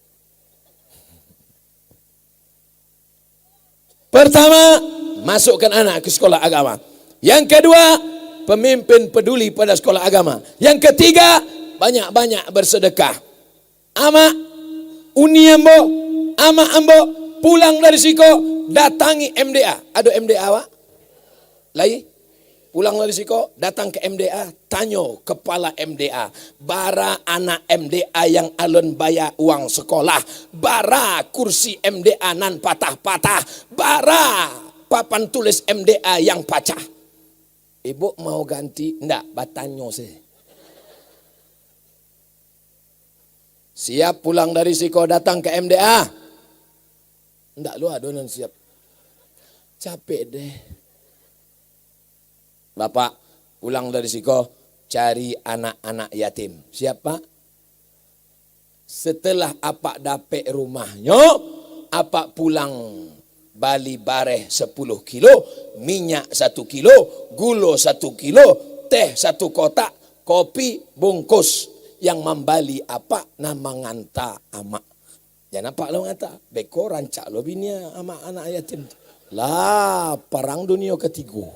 Pertama, masukkan anak ke sekolah agama. Yang kedua, pemimpin peduli pada sekolah agama. Yang ketiga, banyak-banyak bersedekah. Ama, uni ambo, ama ambo, pulang dari siko, datangi MDA. Ada MDA awak? Lagi? Pulang dari siko, datang ke MDA, tanyo kepala MDA. Bara anak MDA yang alun bayar uang sekolah. Bara kursi MDA nan patah-patah. Bara papan tulis MDA yang pecah. Ibu mau ganti? Enggak, batanyo saya. Siap pulang dari siko datang ke MDA? Enggak, lu adonan siap. Capek deh. Bapak pulang dari siko cari anak-anak yatim. Siapa? Setelah apak dapet rumahnya, apak pulang bali bareh 10 kilo, minyak 1 kilo, gula 1 kilo, teh 1 kotak, kopi bungkus. Yang membali apak nama nganta amak. Jangan apa lo ngata, beko rancak lo binia ama anak yatim. Lah perang dunia ketiga.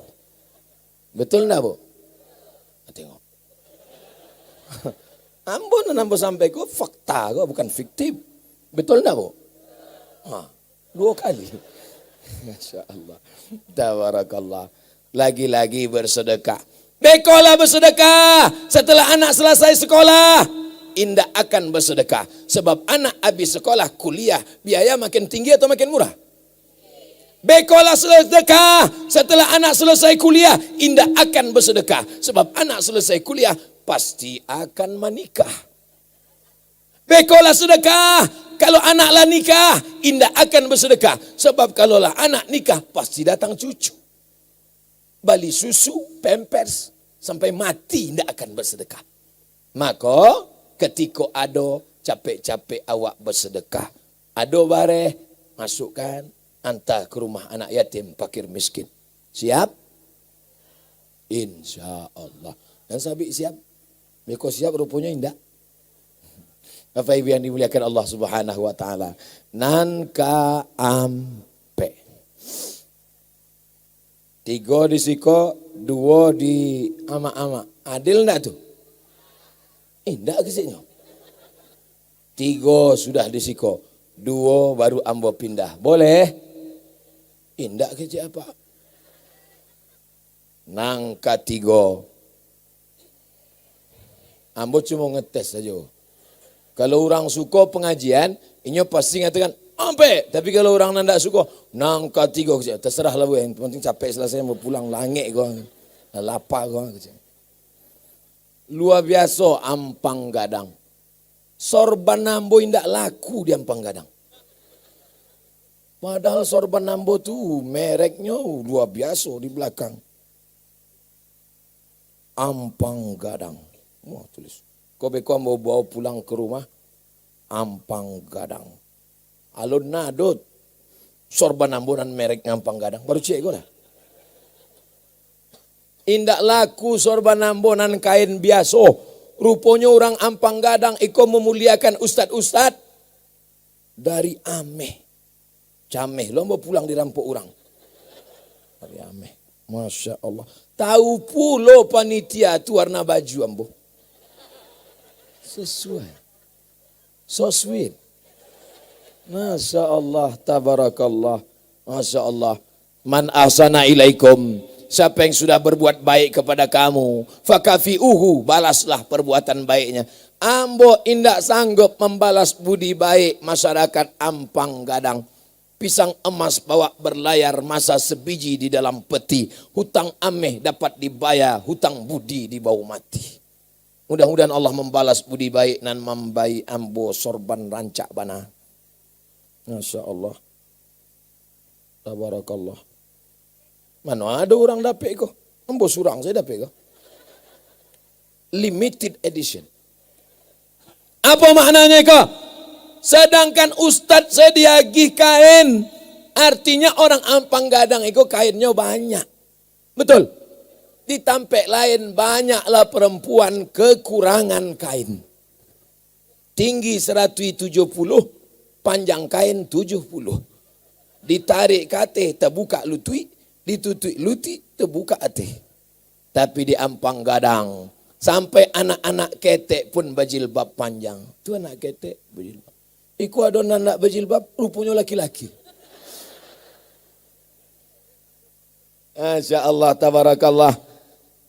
Betul enggak, Bu? Tengok. Ambon nambo sampai kok fakta kok bukan fiktif. Betul enggak, Bu? 2 kali. Masya Allah. Tabarakallah. Lagi-lagi bersedekah. Bekolah bersedekah. Setelah anak selesai sekolah, indah akan bersedekah. Sebab anak habis sekolah kuliah, biaya makin tinggi atau makin murah? Bekolah sedekah. Setelah anak selesai kuliah, indah akan bersedekah. Sebab anak selesai kuliah, pasti akan menikah. Bekolah sedekah. Kalau anaklah nikah, indah akan bersedekah. Sebab kalaulah anak nikah, pasti datang cucu. Bali susu, pampers, sampai mati indah akan bersedekah. Maka ketika ada capek-capek awak bersedekah, ada bareh, masukkan, hantar ke rumah anak yatim, fakir miskin. Siap? Insya Allah. Dan sabik siap? Mereka siap rupanya indah. Bapak Ibu yang dimuliakan Allah Subhanahu wa taala. Nan ka ampe. 3 di siko, 2 di ama-ama. Adil enggak tuh? Indah kesini. 3 sudah di siko, 2 baru ambo pindah. Boleh? Indah kerja apa? Nangka 3. Ambo cuma ngetes saja. Kalau orang suka pengajian, inyo pasti ngatakan, ampe. Tapi kalau orang nanda suka, nangka 3 kerja. Terserahlah bu, yang penting capek selesai mau pulang langit gua. Lapar gua kerja. Luar biasa ampang gadang. Sorban nambo indak laku di ampang gadang. Padahal sorban nambo tuh mereknya luar biasa di belakang. Ampang gadang. Wah tulis. Kau beko mau bawa pulang ke rumah. Ampang gadang. Alun nadot. Sorban nambo dan mereknya ampang gadang. Baru cek gue lah. Indak laku sorban nambo dan kain biasa. Rupanya orang ampang gadang iko memuliakan ustad-ustad. Dari ameh. Cameh, lo mau pulang dirampok orang. Dari ameh. Masya Allah. Tahu pulo panitia tu warna baju ambo. Sesuai. So sweet. Masya Allah, tabarakallah. Masya Allah. Man ahsana ilaikum. Siapa yang sudah berbuat baik kepada kamu, fakafi'uhu, balaslah perbuatan baiknya. Ambo indak sanggup membalas budi baik masyarakat Ampang Gadang. Pisang emas bawa berlayar, masa sebiji di dalam peti. Hutang ameh dapat dibayar, hutang budi dibawa mati. Mudah-mudahan Allah membalas budi baik dan membaik ambo sorban rancak bana. Masya Allah. Tabarakallah. Mana ada orang dapat kok? Ambo surang saya dapat kok. Limited edition. Apa maknanya kok? Sedangkan ustadz saya diagih kain. Artinya orang Ampang Gadang itu kainnya banyak. Betul? Di Tampek lain banyaklah perempuan kekurangan kain. Tinggi 170, panjang kain 70. Ditarik kate terbuka lutui, ditutui luti terbuka ate. Tapi di Ampang Gadang sampai anak-anak ketek pun berjilbab panjang. Tu anak ketek berjilbab. Iku ada anak berjilbab rupanya laki-laki. Masya Allah, tabarakallah.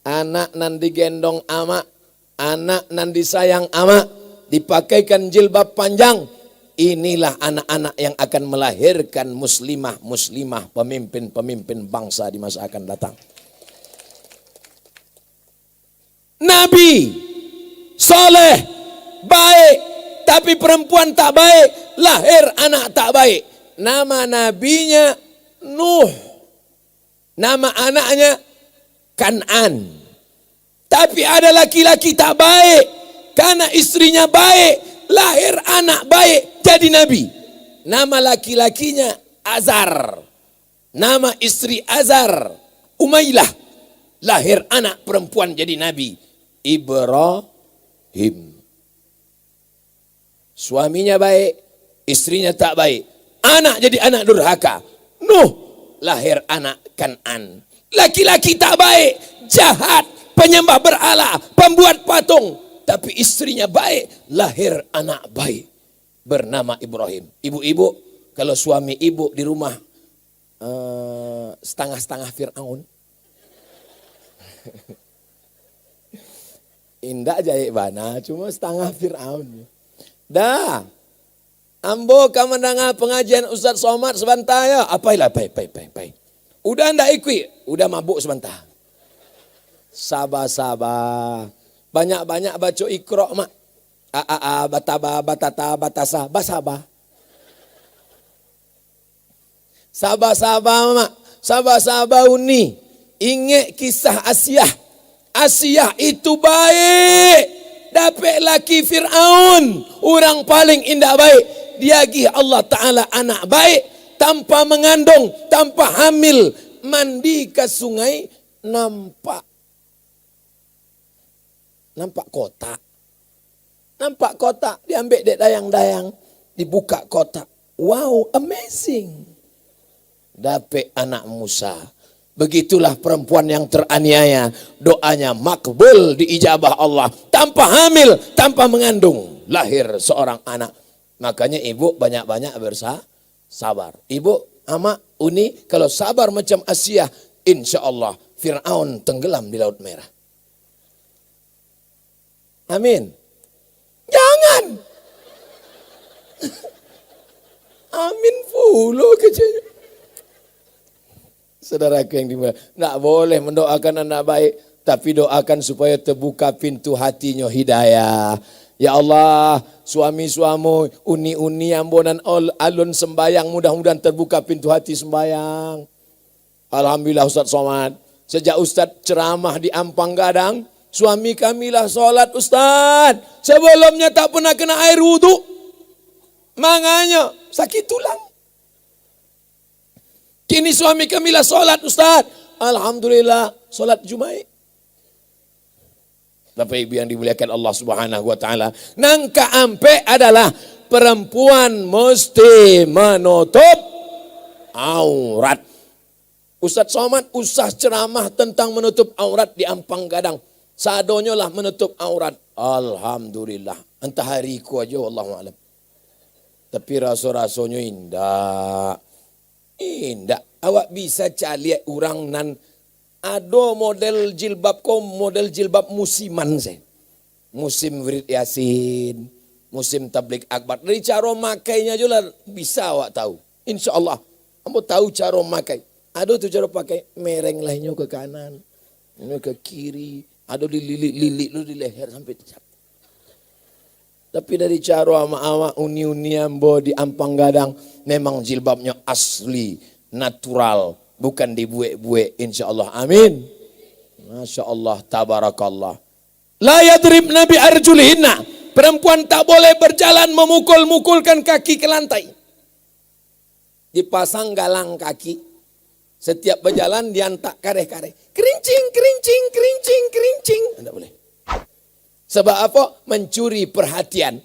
Anak nan digendong ama, anak nan disayang ama, dipakaikan jilbab panjang. Inilah anak-anak yang akan melahirkan muslimah-muslimah, pemimpin-pemimpin bangsa di masa akan datang. Nabi soleh, baik, tapi perempuan tak baik, lahir anak tak baik. Nama nabinya Nuh, nama anaknya Kan'an. Tapi ada laki-laki tak baik, karena istrinya baik, lahir anak baik, jadi nabi. Nama laki-lakinya Azar, nama istri Azar Umailah, lahir anak perempuan jadi nabi Ibrahim. Suaminya baik, istrinya tak baik, anak jadi anak durhaka. Nuh, lahir anak Kan'an. Laki-laki tak baik, jahat, penyembah berhala, pembuat patung. Tapi istrinya baik, lahir anak baik, bernama Ibrahim. Ibu-ibu, kalau suami ibu di rumah setengah-setengah Fir'aun. Indah jahit bana, cuma setengah Fir'aun. Dah, ambo kamu mendengar pengajian Ustaz Somad sebentar ya. Apailah, pai. Udah ndak ikut, udah mabuk sebentar. Sabar. Banyak-banyak baca Iqra' mak. Bataba, batata, batasa, basaba. Sabar mak. Sabar uni. Ingat kisah Asiyah. Asiyah itu baik. Dapat laki Fir'aun. Orang paling indah baik. Diagih Allah Ta'ala anak baik. Tanpa mengandung, tanpa hamil. Mandi ke sungai, nampak kotak. Nampak kotak, diambil dek dayang-dayang. Dibuka kotak. Wow, amazing. Dapat anak Musa. Begitulah perempuan yang teraniaya. Doanya makbul diijabah Allah. Tanpa hamil, tanpa mengandung. Lahir seorang anak. Makanya ibu banyak-banyak sabar. Ibu, ama, uni, kalau sabar macam Asiyah, insya Allah Fir'aun tenggelam di Laut Merah. Amin. Jangan. Amin puluh kecilnya. Saudaraku yang dimuliakan, tidak boleh mendoakan anak baik, tapi doakan supaya terbuka pintu hatinya hidayah. Ya Allah, suami-suami, uni-uni ambonan alun sembayang, mudah-mudahan terbuka pintu hati sembayang. Alhamdulillah Ustaz Somad, sejak Ustaz ceramah di Ampang Gadang, suami kamilah sholat Ustaz. Sebelumnya tak pernah kena air wudhu. Makanya sakit tulang. Kini suami kamilah sholat Ustaz. Alhamdulillah sholat Jumat. Bapak Ibu yang dimuliakan Allah Subhanahu wa taala, nangka ampe adalah perempuan mesti menutup aurat. Ustaz Somad usah ceramah tentang menutup aurat di Ampang Gadang. Sadonyo lah menutup aurat. Alhamdulillah. Entah hariku aja wallahualam. Tapi raso-rasonyo indah. Indah. Awak bisa cari orang nan ado model jilbab ko, model jilbab musiman saya. Musim wirid yasin, musim tablik akbar. Dari cara makainya juga bisa awak tahu. Insya Allah. Kamu tahu cara makai. Ada tuh cara pakai mereng lainnya ke kanan. Ini ke kiri. Ada dililit-lilit lu di leher sampai tercap. Tapi dari cara ama-ama uni-uni ambo di ampang gadang. Memang jilbabnya asli, natural. Bukan dibuek-buek, insya Allah. Amin. Masya Allah, tabarakallah. La yadribna bi arjulihinna. Perempuan tak boleh berjalan memukul-mukulkan kaki ke lantai. Dipasang galang kaki. Setiap berjalan diantak kareh-kareh. Kerincing, kerincing, kerincing, kerincing. Tidak boleh. Sebab apa? Mencuri perhatian.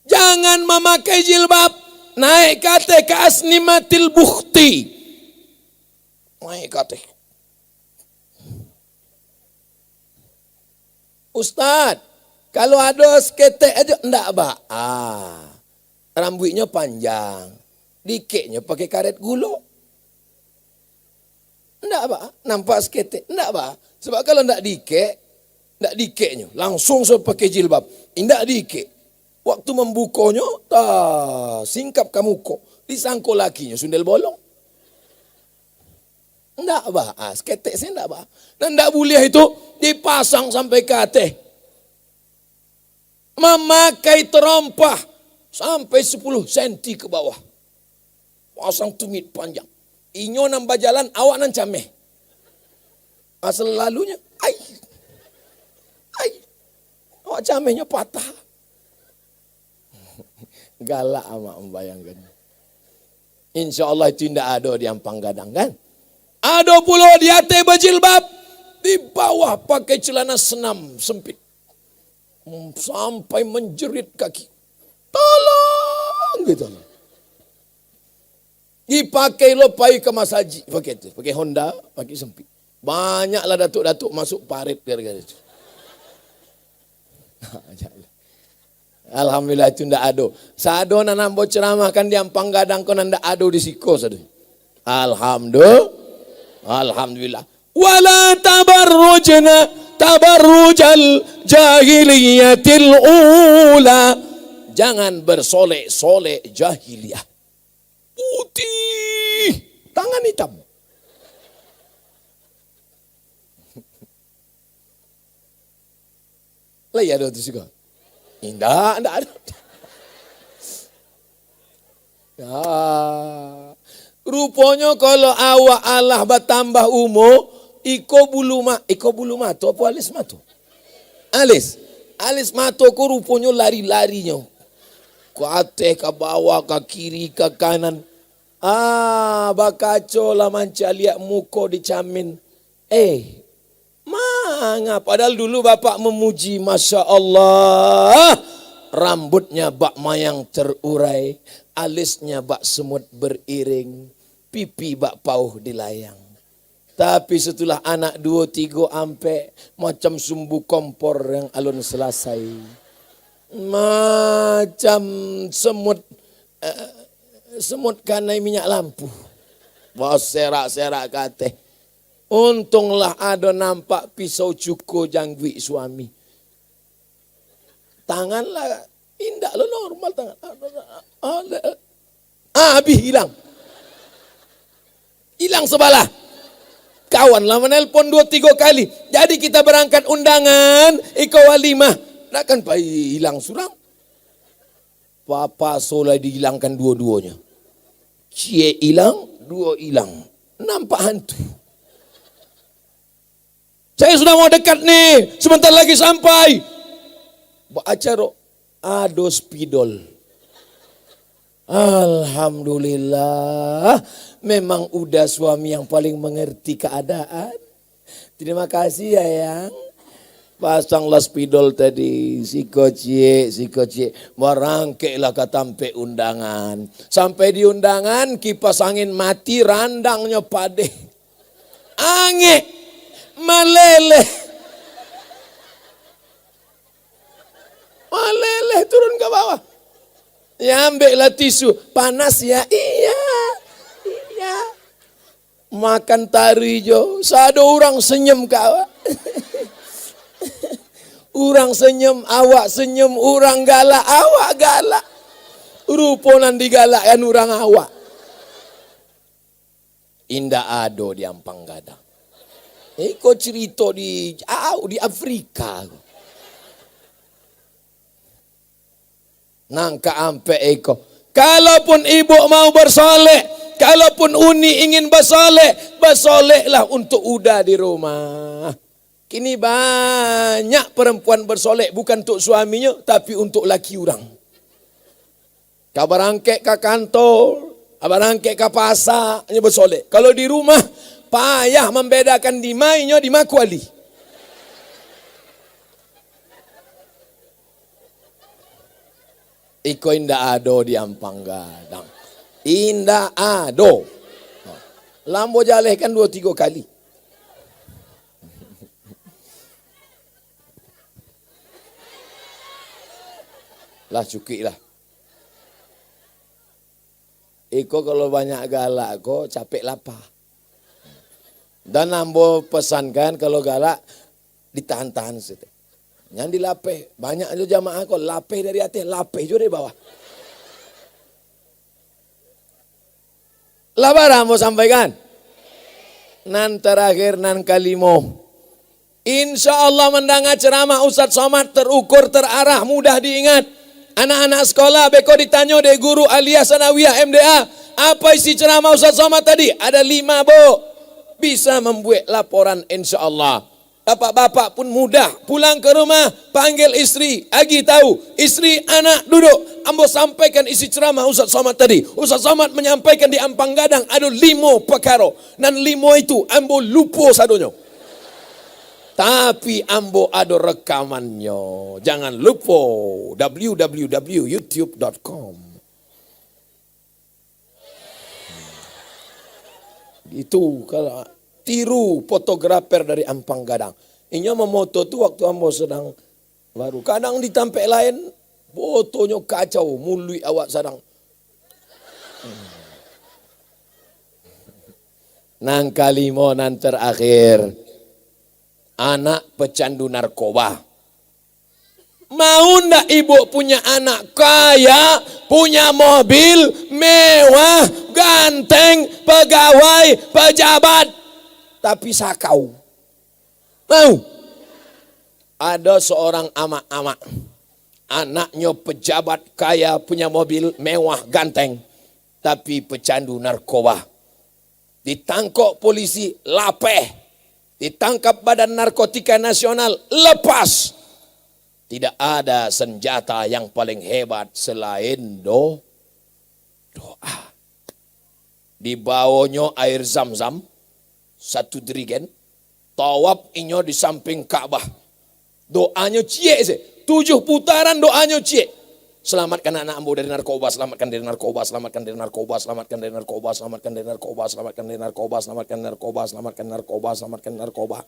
Jangan memakai jilbab. Naik kate ke asnimatil bukhti. Naik kate. Ustaz, kalau ada sketek aja, enggak apa. Rambutnya panjang. Dikeknya pakai karet gulo. Enggak apa, nampak sketek. Enggak apa, sebab kalau enggak dikeknya. Langsung saya pakai jilbab. Enggak dikek. Waktu membukanya, singkap kamu kok. Disangkul lakinya, sundel bolong. Enggak apa, sketek saya enggak apa. Dan enggak boleh itu dipasang sampai ke atas. Memakai terompah sampai 10 cm ke bawah. Pasang tumit panjang. Inyo nambah jalan, awak nan cameh. Asal lalunya, ai. Awak camehnya patah. Galak amat membayangkan. Insya Allah itu tidak ada di ampang gadang kan. Ada pula di atas berjilbab. Di bawah pakai celana senam sempit. Sampai menjerit kaki. Tolong gitu. Dipakai lo pai ke masaji. Pakai itu. Pakai Honda, pakai sempit. Banyaklah datuk-datuk masuk parit gara-gara itu. Alhamdulillah itu ndak ada. Sado nanam ceramah kan di ampang gadang kon ndak ada di siko sado. Alhamdulillah. Wala tabarrujna tabarrujal jahiliyatil ula. Jangan bersolek-solek jahiliyah. Putih, tangan hitam. Lah ya ada itu juga. Indah, enggak ada. Ya. Rupanya kalau awak Allah bertambah umur, iko bulu mata apa alis mata? Alis mata ko rupanya lari-larinya. Ke atas, ke bawah, ke kiri, ke kanan. Bakaco lah manca lihat muka dicamin. Manga. Padahal dulu bapak memuji, Masya Allah. Rambutnya bak mayang terurai. Alisnya bak semut beriring. Pipi bak pauh dilayang. Tapi setelah anak 2-3 ampe. Macam sumbu kompor yang alun selesai. Macam semut kanai minyak lampu. Wah serak-serak kate. Untunglah ada nampak pisau cukur jangwi suami. Tanganlah indah lo normal tangan. Habis hilang. Hilang sebalah. Kawan lah menelpon 2-3 kali. Jadi kita berangkat undangan iko walimah. Nak kan hilang surang. Papa soleh dihilangkan dua-duanya. Cie hilang, 2 hilang. Nampak hantu. Saya sudah mau dekat nih. Sebentar lagi sampai. Acara ado spidol. Alhamdulillah. Memang udah suami yang paling mengerti keadaan. Terima kasih ya yang. Pasanglah spidol tadi, si kocie, merangkailah ke tampe undangan. Sampai di undangan, kipas angin mati, randangnya padeh. Angin, meleleh. ke bawah. Ya ambillah tisu. Panas ya? Iya. Makan taru hijau. Sado orang senyum kawan. Orang senyum, awak senyum. Orang galak, awak galak. Ruponan digalakkan orang awak. Indah ado di Ampang Gadang. Iko cerita di Afrika. Nangka ampe iko. Kalaupun ibu mau bersolek, kalaupun uni ingin bersoleklah untuk udah di rumah. Kini banyak perempuan bersolek bukan untuk suaminya, tapi untuk laki orang. Kabar angket ke kantor, kabar angket ke pasar, hanya bersolek. Kalau di rumah, payah membedakan di mainnya di makuali. Iko indah ado di Ampang Gadang. Indah ado. Lambo jalehkan 2-3 kali. Lah cuki lah. Iko kalau banyak galak kok capek lapar. Dan ambo pesankan kalau galak ditahan-tahan situ. Yang dilapeh. Banyak aja jamaah kok lapeh dari atas, lapeh juga dari bawah. Labar ambo sampaikan. Nan terakhir nan kalimo. Insya Allah mendengar ceramah Ustadz Somad terukur, terarah, mudah diingat. Anak-anak sekolah beko ditanya dari guru aliyah sanawiyah MDA. Apa isi ceramah Ustadz Somad tadi? Ada 5 bu. Bisa membuat laporan insya Allah. Bapak-bapak pun mudah. Pulang ke rumah, panggil istri. Agi tahu, istri, anak, duduk. Ambo sampaikan isi ceramah Ustadz Somad tadi. Ustadz Somad menyampaikan di Ampang Gadang ada 5 perkara. Dan 5 itu ambo lupa sadonyo. Tapi ambo ada rekamannya. Jangan lupa www.youtube.com. Itu kalau tiru fotografer dari Ampang Gadang. Ini memoto tuh waktu ambo sedang baru. Kadang di tempat lain fotonya kacau, mului awak sedang. Nang kalimo nan terakhir. Anak pecandu narkoba. Mau ndak ibu punya anak kaya, punya mobil mewah, ganteng, pegawai, pejabat, tapi sakau? Mau? Ada seorang amak-amak, anaknya pejabat kaya, punya mobil mewah, ganteng, tapi pecandu narkoba. Ditangkap polisi, lapeh. Ditangkap Badan Narkotika Nasional, lepas. Tidak ada senjata yang paling hebat selain doa. Dibawanya air zam-zam, 1 jerigen, tawaf inyo di samping Ka'bah. Doanya cie sih, 7 putaran doanya cie. Selamatkan anak ambo dari narkoba, selamatkan dari narkoba, selamatkan dari narkoba, selamatkan dari narkoba, selamatkan dari narkoba, selamatkan dari narkoba, selamatkan narkoba, selamatkan narkoba, selamatkan narkoba.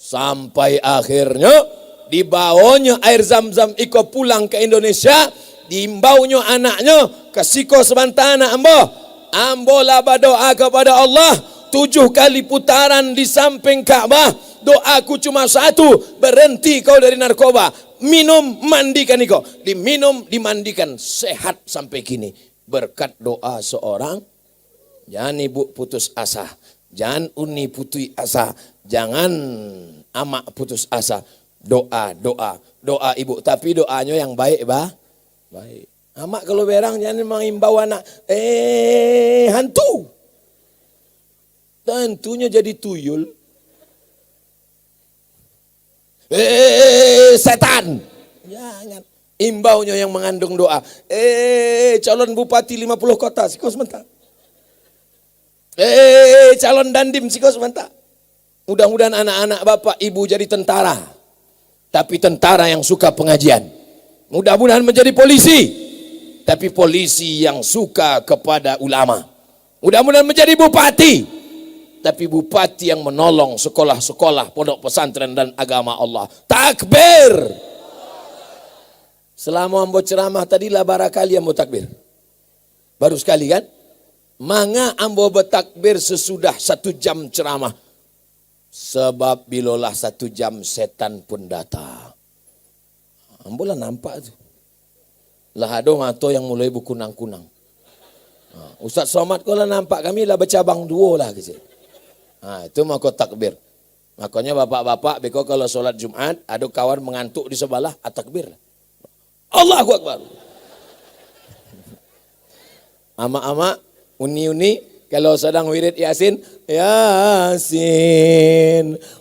Sampai akhirnya dibawanya air zam-zam iko pulang ke Indonesia, diimbaunya anaknya ke siko sebantana ambo. Ambo lah berdoa kepada Allah 7 kali putaran di samping Ka'bah. Doaku cuma 1, berhenti kau dari narkoba. Minum, mandikan iko. Diminum, dimandikan, sehat sampai kini. Berkat doa seorang. Jangan ibu putus asa. Jangan uni putus asa. Jangan amak putus asa. Doa ibu. Tapi doanya yang baik, baik. Amak kalau berang jangan mengimbau anak. Hantu. Hantunya jadi tuyul. Setan. Jangan. Imbaunya yang mengandung doa. Calon bupati 50 kota, sikos sebentar. Calon dandim, sikos sebentar. Mudah-mudahan anak-anak bapak ibu jadi tentara. Tapi tentara yang suka pengajian. Mudah-mudahan menjadi polisi. Tapi polisi yang suka kepada ulama. Mudah-mudahan menjadi bupati. Tapi bupati yang menolong sekolah-sekolah, pondok pesantren dan agama Allah. Takbir. Selama ambo ceramah tadi lah barakali ambo takbir. Baru sekali kan? Manga ambo bertakbir sesudah 1 jam ceramah. Sebab bilolah 1 jam setan pun datang. Ambo lah nampak tu. Lah ada mato yang mulai berkunang-kunang. Ustaz Somad kau lah nampak kami lah bercabang 2 lah kecil. Itu maka takbir. Makanya bapak-bapak beko kalau solat Jumat ada kawan mengantuk di sebelah takbir. Allahu Akbar. Ama-ama, uni-uni, kalau sedang wirid Yasin, Yasin,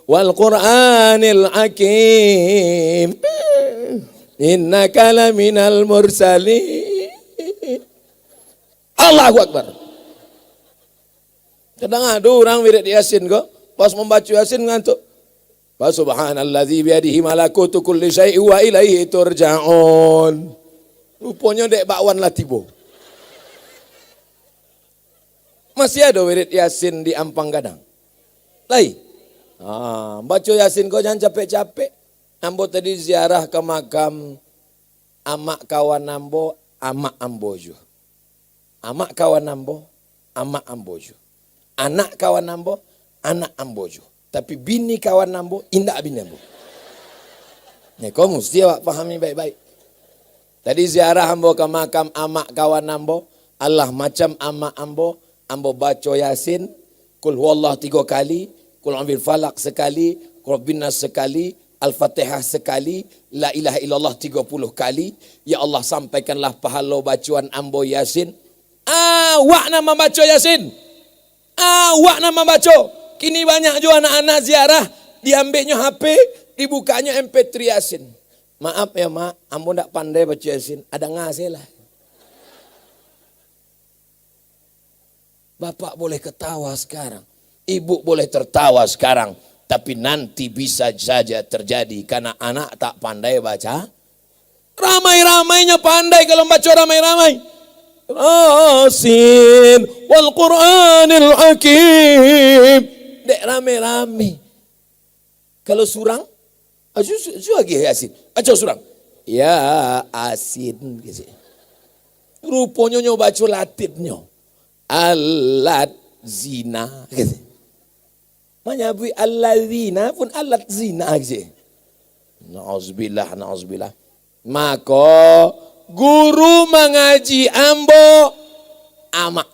wal Qur'anil Hakim, innaka laminal mursalin. Allahu Akbar. Kadang ada orang wirid Yasin kok, pas membaca Yasin ngantuk. Fa subhanalladzi biyadihi malakutu kulli syai'in wa ilaihi turja'un. Rupanya dek bakwan lah tiba. Masih ada wirid Yasin di Ampang Gadang. Lai. Baca Yasin kau jangan capek-capek. Ambo tadi ziarah ke makam amak kawan ambo, amak ambojo. Amak kawan ambo, amak ambojo. Anak kawan ambo, anak ambojo. Tapi bini kawan ambo, indak bini ambo. Nih kau mesti awak pahami baik-baik. Tadi ziarah ambo ke makam amak kawan ambo, Allah macam amak ambo, ambo baca Yasin, kul huwallah 3 kali, kul ambil falak sekali, kul binas sekali, Al-Fatihah sekali, la ilaha illallah 30 kali. Ya Allah sampaikanlah pahala bacaan ambo Yasin. Awak nama baca Yasin. Awak nama baca. Kini banyak juga anak-anak ziarah, diambilnya HP, dibukanya MP3 Yasin. Maaf ya mak, ambo tak pandai baca Yasin, ada ngasih lah. Bapak boleh ketawa sekarang, ibu boleh tertawa sekarang, tapi nanti bisa saja terjadi karena anak tak pandai baca. Ramai-ramainya pandai kalau baca ramai-ramai. Yasin wal Qur'anil Hakim. Dek rame-rame. Kalau surang, lagi Yasin. Baca surang. Ya Asin. Rupanya nyoba baca Latinnya. Alat zina. Menyabui alat zina pun alat zina. Na'udzubillah, na'udzubillah. Maka guru mengaji ambo amak.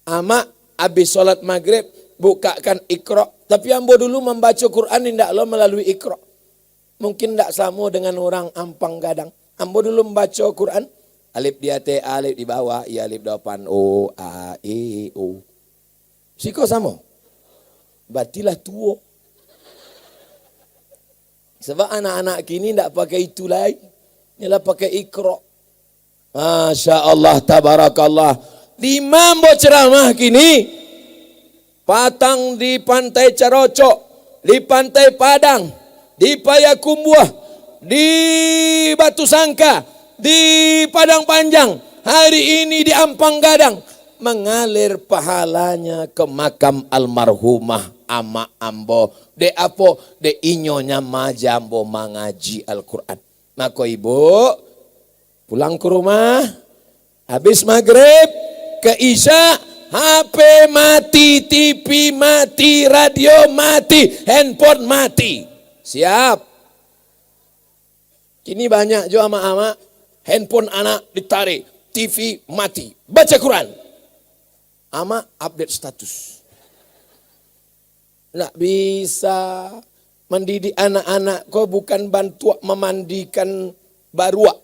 Amak habis solat maghrib bukakan Iqra. Tapi ambo dulu membaca Quran tidak lo melalui Iqra. Mungkin tidak sama dengan orang Ampang Gadang. Ambo dulu membaca Quran. Alif di atas, alif di bawah, I alif depan, O, A, E, O. Siko sama. Batilah tua. Sebab anak-anak kini tidak pakai itu lagi. Ialah pakai Iqra. Masya Allah, tabarakallah. Di mambo ceramah kini. Patang di Pantai Carocok, di Pantai Padang, di Payakumbuh, di Batu Sangka, di Padang Panjang, hari ini di Ampang Gadang, mengalir pahalanya ke makam almarhumah ama ambo. De apo, de inyonya majambo mengaji Al-Quran. Maka ibu pulang ke rumah, habis maghrib ke isya, HP mati, TV mati, radio mati, handphone mati. Siap. Kini banyak juga ama-ama, handphone anak ditarik, TV mati. Baca Quran. Ama update status. Nggak bisa mendidik anak-anak kau bukan bantu memandikan baruak,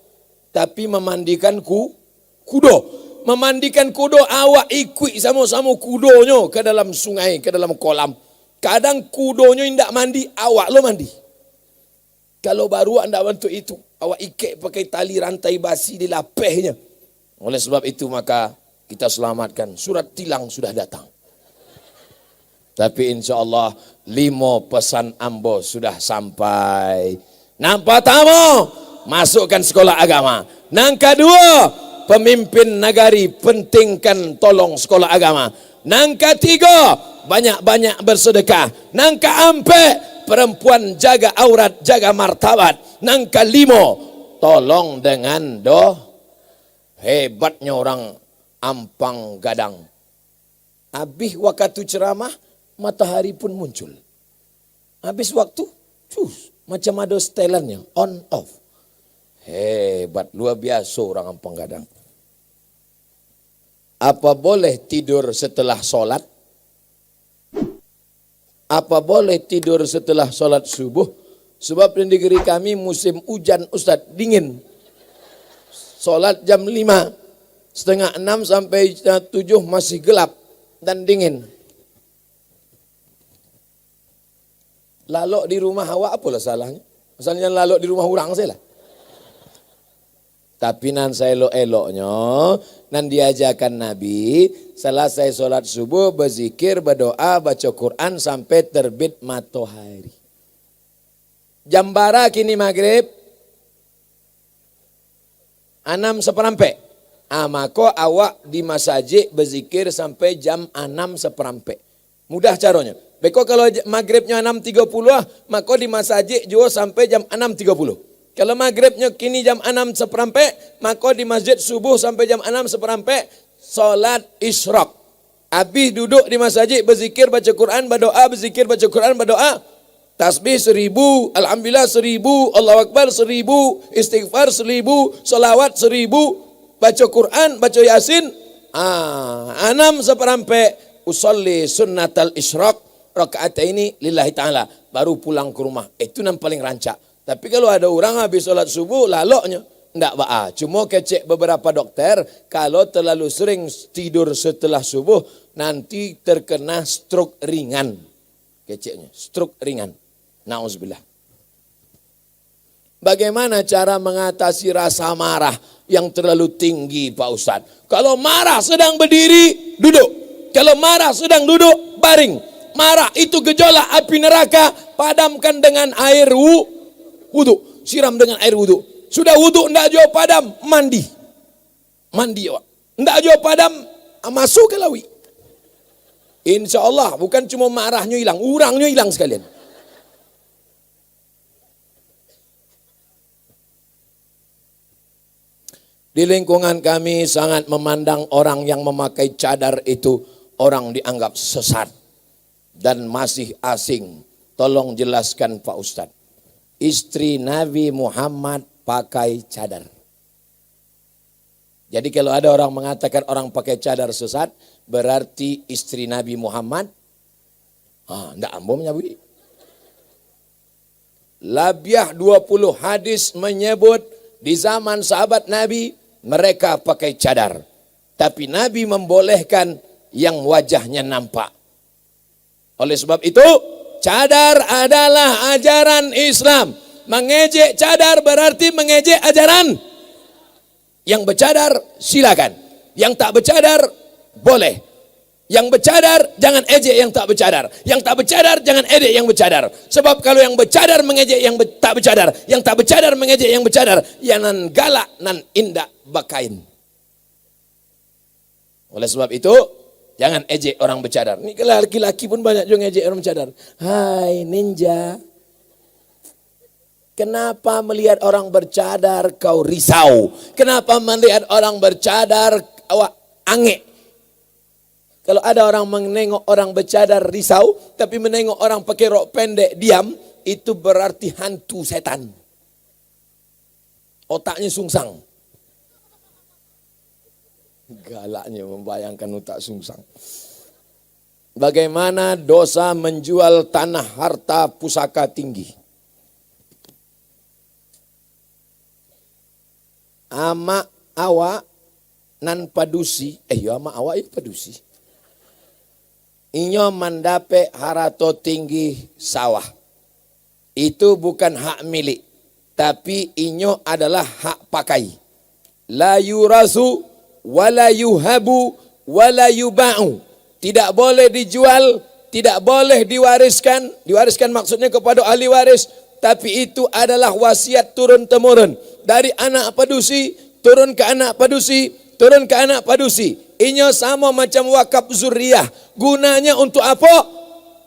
tapi memandikan kudo. Memandikan kudo awak ikut sama-sama kudonyo ke dalam sungai, ke dalam kolam. Kadang kudonyo tidak mandi, awak lo mandi. Kalau baru anda bantu itu, awak ikat pakai tali rantai basi di lapehnya. Oleh sebab itu maka kita selamatkan. Surat tilang sudah datang. Tapi insya Allah 5 pesan ambo sudah sampai. Nampak tamu? Masukkan sekolah agama. Nang kedua, pemimpin negari pentingkan tolong sekolah agama. Nang ketiga, banyak-banyak bersedekah. Nang keempat, perempuan jaga aurat, jaga martabat. Nang kelima, tolong dengan hebatnya orang Ampang Gadang. Habis waktu ceramah, matahari pun muncul. Habis waktu, macam ada setelannya, on off. Hebat, luar biasa orang Ampang Gadang. Apa boleh tidur setelah solat? Apa boleh tidur setelah solat subuh? Sebab di negeri kami musim hujan, Ustaz, dingin. Solat jam 5, setengah 6 sampai 7 masih gelap dan dingin. Lalok di rumah awak apalah salahnya? Asalnya lalok di rumah orang saya lah. Tapi nan saya elok-eloknya, nan diajarkan Nabi, selesai solat subuh, berzikir, berdoa, baca Quran sampai terbit matahari. Jam bara kini maghrib, 6:15. Maka awak di masjid berzikir sampai jam 6:15. Mudah caranya. Beko kalau maghribnya 6:30, maka di masjid juga sampai jam 6:30. Kalau maghribnya kini jam 6:15, maka di masjid subuh sampai jam 6:15, solat isyraq. Habis duduk di masjid berzikir, baca Quran, berdoa, berzikir, baca Quran, berdoa. Tasbih 1000, alhamdulillah 1000, Allahu Akbar 1000, istighfar 1000, salawat 1000, baca Quran, baca Yasin. 6:15 usolli sunnatal isyraq rakaataini lillahi ta'ala. Baru pulang ke rumah. Itu yang paling rancak. Tapi kalau ada orang habis solat subuh, laloknya. Tidak ba'a. Cuma kecek beberapa dokter, kalau terlalu sering tidur setelah subuh, nanti terkena stroke ringan. Keceknya, stroke ringan. Na'udzubillah. Bagaimana cara mengatasi rasa marah yang terlalu tinggi, Pak Ustadz? Kalau marah sedang berdiri, duduk. Kalau marah sedang duduk, baring. Marah itu gejolak api neraka, padamkan dengan air wudu. Siram dengan air wudu. Sudah wudu, tidak jauh padam, mandi. Mandi, Pak. Tidak jauh padam, masuk ke lawi. Insya Allah, bukan cuma marahnya hilang, urangnya hilang sekalian. Di lingkungan kami sangat memandang orang yang memakai cadar itu orang dianggap sesat dan masih asing. Tolong jelaskan Pak Ustadz. Istri Nabi Muhammad pakai cadar. Jadi kalau ada orang mengatakan orang pakai cadar sesat, berarti istri Nabi Muhammad, enggak ambomnya Bu. Labiah 20 hadis menyebut di zaman sahabat Nabi, mereka pakai cadar. Tapi Nabi membolehkan yang wajahnya nampak. Oleh sebab itu, cadar adalah ajaran Islam. Mengejek cadar berarti mengejek ajaran. Yang bercadar silakan. Yang tak bercadar boleh. Yang bercadar jangan ejek yang tak bercadar. Yang tak bercadar jangan ejek yang bercadar. Sebab kalau yang bercadar mengejek yang tak bercadar, yang tak bercadar mengejek yang bercadar, yang nan galak nan indak bakain. Oleh sebab itu, jangan ejek orang bercadar. Ini kalau laki-laki pun banyak juga ejek orang bercadar. Hai ninja, kenapa melihat orang bercadar kau risau? Kenapa melihat orang bercadar awak angek? Kalau ada orang menengok orang bercadar risau, tapi menengok orang pakai rok pendek diam, itu berarti hantu setan. Otaknya sungsang. Galaknya membayangkan otak sungsang. Bagaimana dosa menjual tanah harta pusaka tinggi? Ama awak nan padusi, ama awak itu padusi. Inyo mendapat harato tinggi sawah. Itu bukan hak milik, tapi inyo adalah hak pakai. La yurasu wala yuhabu wala yuba'u. Tidak boleh dijual, tidak boleh diwariskan. Diwariskan maksudnya kepada ahli waris, tapi itu adalah wasiat turun temurun dari anak padusi turun ke anak padusi, turun ke anak padusi. Inyo sama macam wakaf zuriyah. Gunanya untuk apa?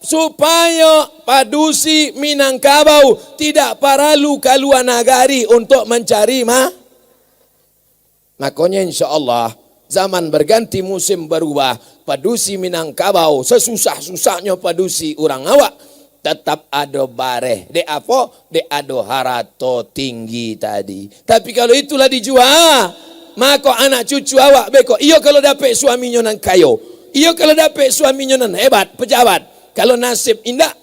supaya padusi Minangkabau tidak paralu kaluar nagari untuk mencari makanya insya Allah zaman berganti, musim berubah, padusi Minangkabau sesusah-susahnya padusi orang awak tetap ada bareh de apa de ado harato tinggi tadi. Tapi kalau itulah dijual, maka anak cucu awak beko iyo kalau dapat suaminya nan kayo, iyo kalau dapat suaminya nan hebat pejabat, kalau nasib indah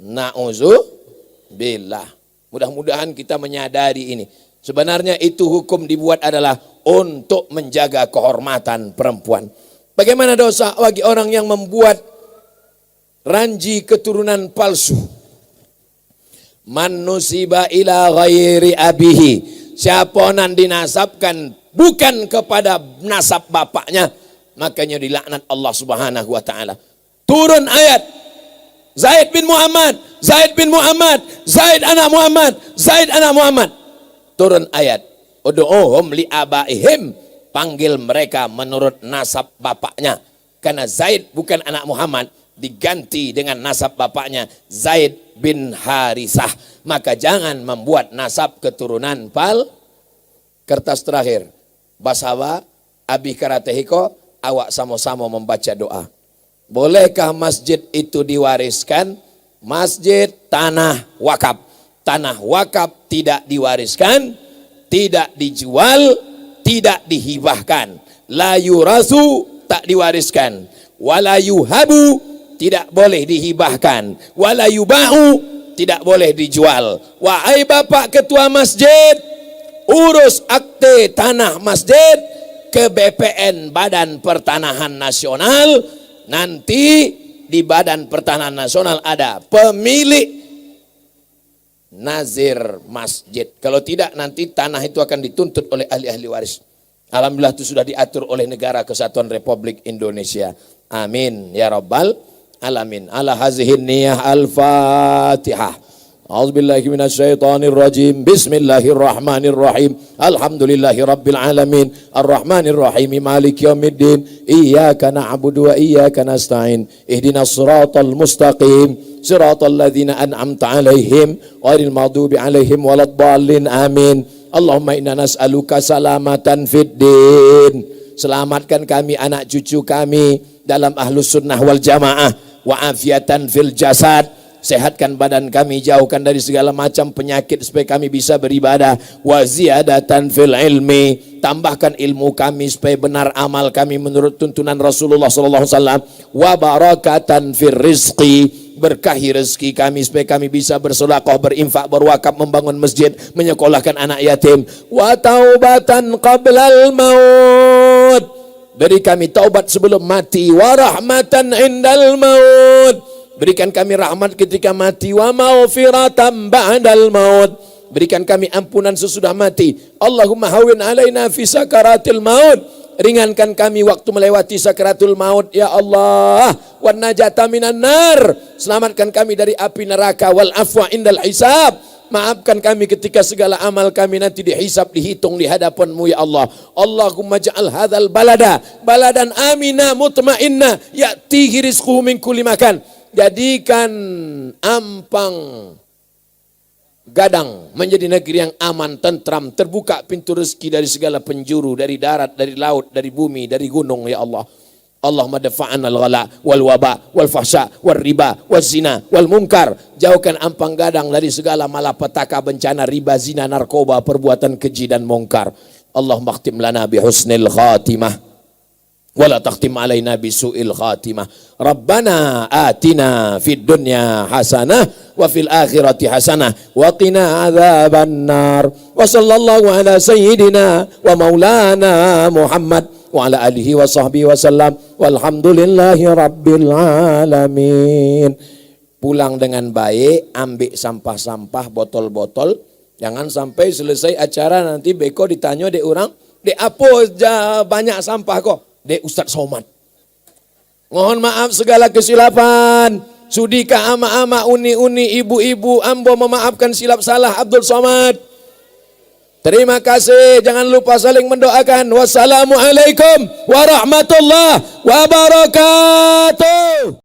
na'udzubillah. Mudah-mudahan kita menyadari ini. Sebenarnya itu hukum dibuat adalah untuk menjaga kehormatan perempuan. Bagaimana dosa bagi orang yang membuat ranji keturunan palsu? Man nusiba ila ghairi abihi, siapa nan dinasabkan bukan kepada nasab bapaknya, makanya dilaknat Allah Subhanahu wa taala. Turun ayat Zaid bin Muhammad, Zaid bin Muhammad, Zaid anak Muhammad, Zaid anak Muhammad. Turun ayat, ud'uhum li abaihim, panggil mereka menurut nasab bapaknya. Karena Zaid bukan anak Muhammad, diganti dengan nasab bapaknya Zaid bin Harisah. Maka jangan membuat nasab keturunan Kertas terakhir, Basawa Abi Karatehiko, awak sama-sama membaca doa. Bolehkah masjid itu diwariskan? Masjid tanah wakaf. Tanah wakaf tidak diwariskan, tidak dijual, tidak dihibahkan. La yurasu, tak diwariskan. Wala yuhabu, tidak boleh dihibahkan. Wala yuba'u, tidak boleh dijual. Wahai Bapak Ketua Masjid, urus akte tanah masjid ke BPN, Badan Pertanahan Nasional. Nanti di Badan Pertanahan Nasional ada pemilik nazir masjid. Kalau tidak nanti tanah itu akan dituntut oleh ahli-ahli waris. Alhamdulillah itu sudah diatur oleh Negara Kesatuan Republik Indonesia. Amin ya rabbal alamin. Ala hazihin niyah al-Fatihah. A'udzubillahi minasyaitonir rajim. Bismillahirrahmanirrahim. Alhamdulillahi rabbil alamin. Arrahmanir rahim. Maliki yaumiddin. Iyyaka na'budu wa iyyaka nasta'in. Ihdinas siratal mustaqim. Siratal ladzina an'amta 'alaihim ghairil maghdubi 'alaihim waladdallin. Amin. Allahumma inna nas'aluka salamatan fid din. Selamatkan kami, anak cucu kami dalam ahlus sunnah wal jamaah. Wa afiatan fil jasad. Sehatkan badan kami, jauhkan dari segala macam penyakit supaya kami bisa beribadah. Wa ziyadatan fil ilmi, tambahkan ilmu kami supaya benar amal kami menurut tuntunan Rasulullah sallallahu alaihi wasallam. Wa barakatan fir rizqi, berkahi rezeki kami supaya kami bisa bersedekah, berinfak, berwakaf, membangun masjid, menyekolahkan anak yatim. Wa taubatan qablal maut, beri kami taubat sebelum mati. Wa rahmatan indal maut, berikan kami rahmat ketika mati. Wa maghfiratan ba'dal maut, berikan kami ampunan sesudah mati. Allahumma hawin alaina fi sakaratil maut, ringankan kami waktu melewati sakaratul maut ya Allah. Wan najata minan nar, selamatkan kami dari api neraka. Wal afwa indal hisab, maafkan kami ketika segala amal kami nanti dihisab, dihitung di hadapan-Mu ya Allah. Allahumma ja'al hadzal balada baladan amina mutmainna ya'tihi rizquhu min kulli makan. Jadikan Ampang Gadang menjadi negeri yang aman, tentram, terbuka pintu rezeki dari segala penjuru, dari darat, dari laut, dari bumi, dari gunung ya Allah. Allahumma dafa'an al-ghala wal waba wal fahsya wal riba wal zina wal munkar. Jauhkan Ampang Gadang dari segala malapetaka, bencana, riba, zina, narkoba, perbuatan keji dan mungkar. Allahumma khtim lana bi husnil khatimah wala takhtim alaina bisu'il khatimah. Rabbana atina fid dunya hasanah wa fil akhirati hasanah wa qina adzaban nar. Wa sallallahu ala sayyidina wa maulana Muhammad wa ala alihi wa sahbihi wa sallam. Walhamdulillahi rabbil alamin. Pulang dengan baik, ambil sampah-sampah, botol-botol. Jangan sampai selesai acara nanti beko ditanya dek orang, dek apa banyak sampah kok? Dek Ustadz Somad. Mohon maaf segala kesilapan. Sudika ama-ama, uni-uni, ibu-ibu, ambo memaafkan silap salah Abdul Somad. Terima kasih. Jangan lupa saling mendoakan. Wassalamualaikum warahmatullahi wabarakatuh.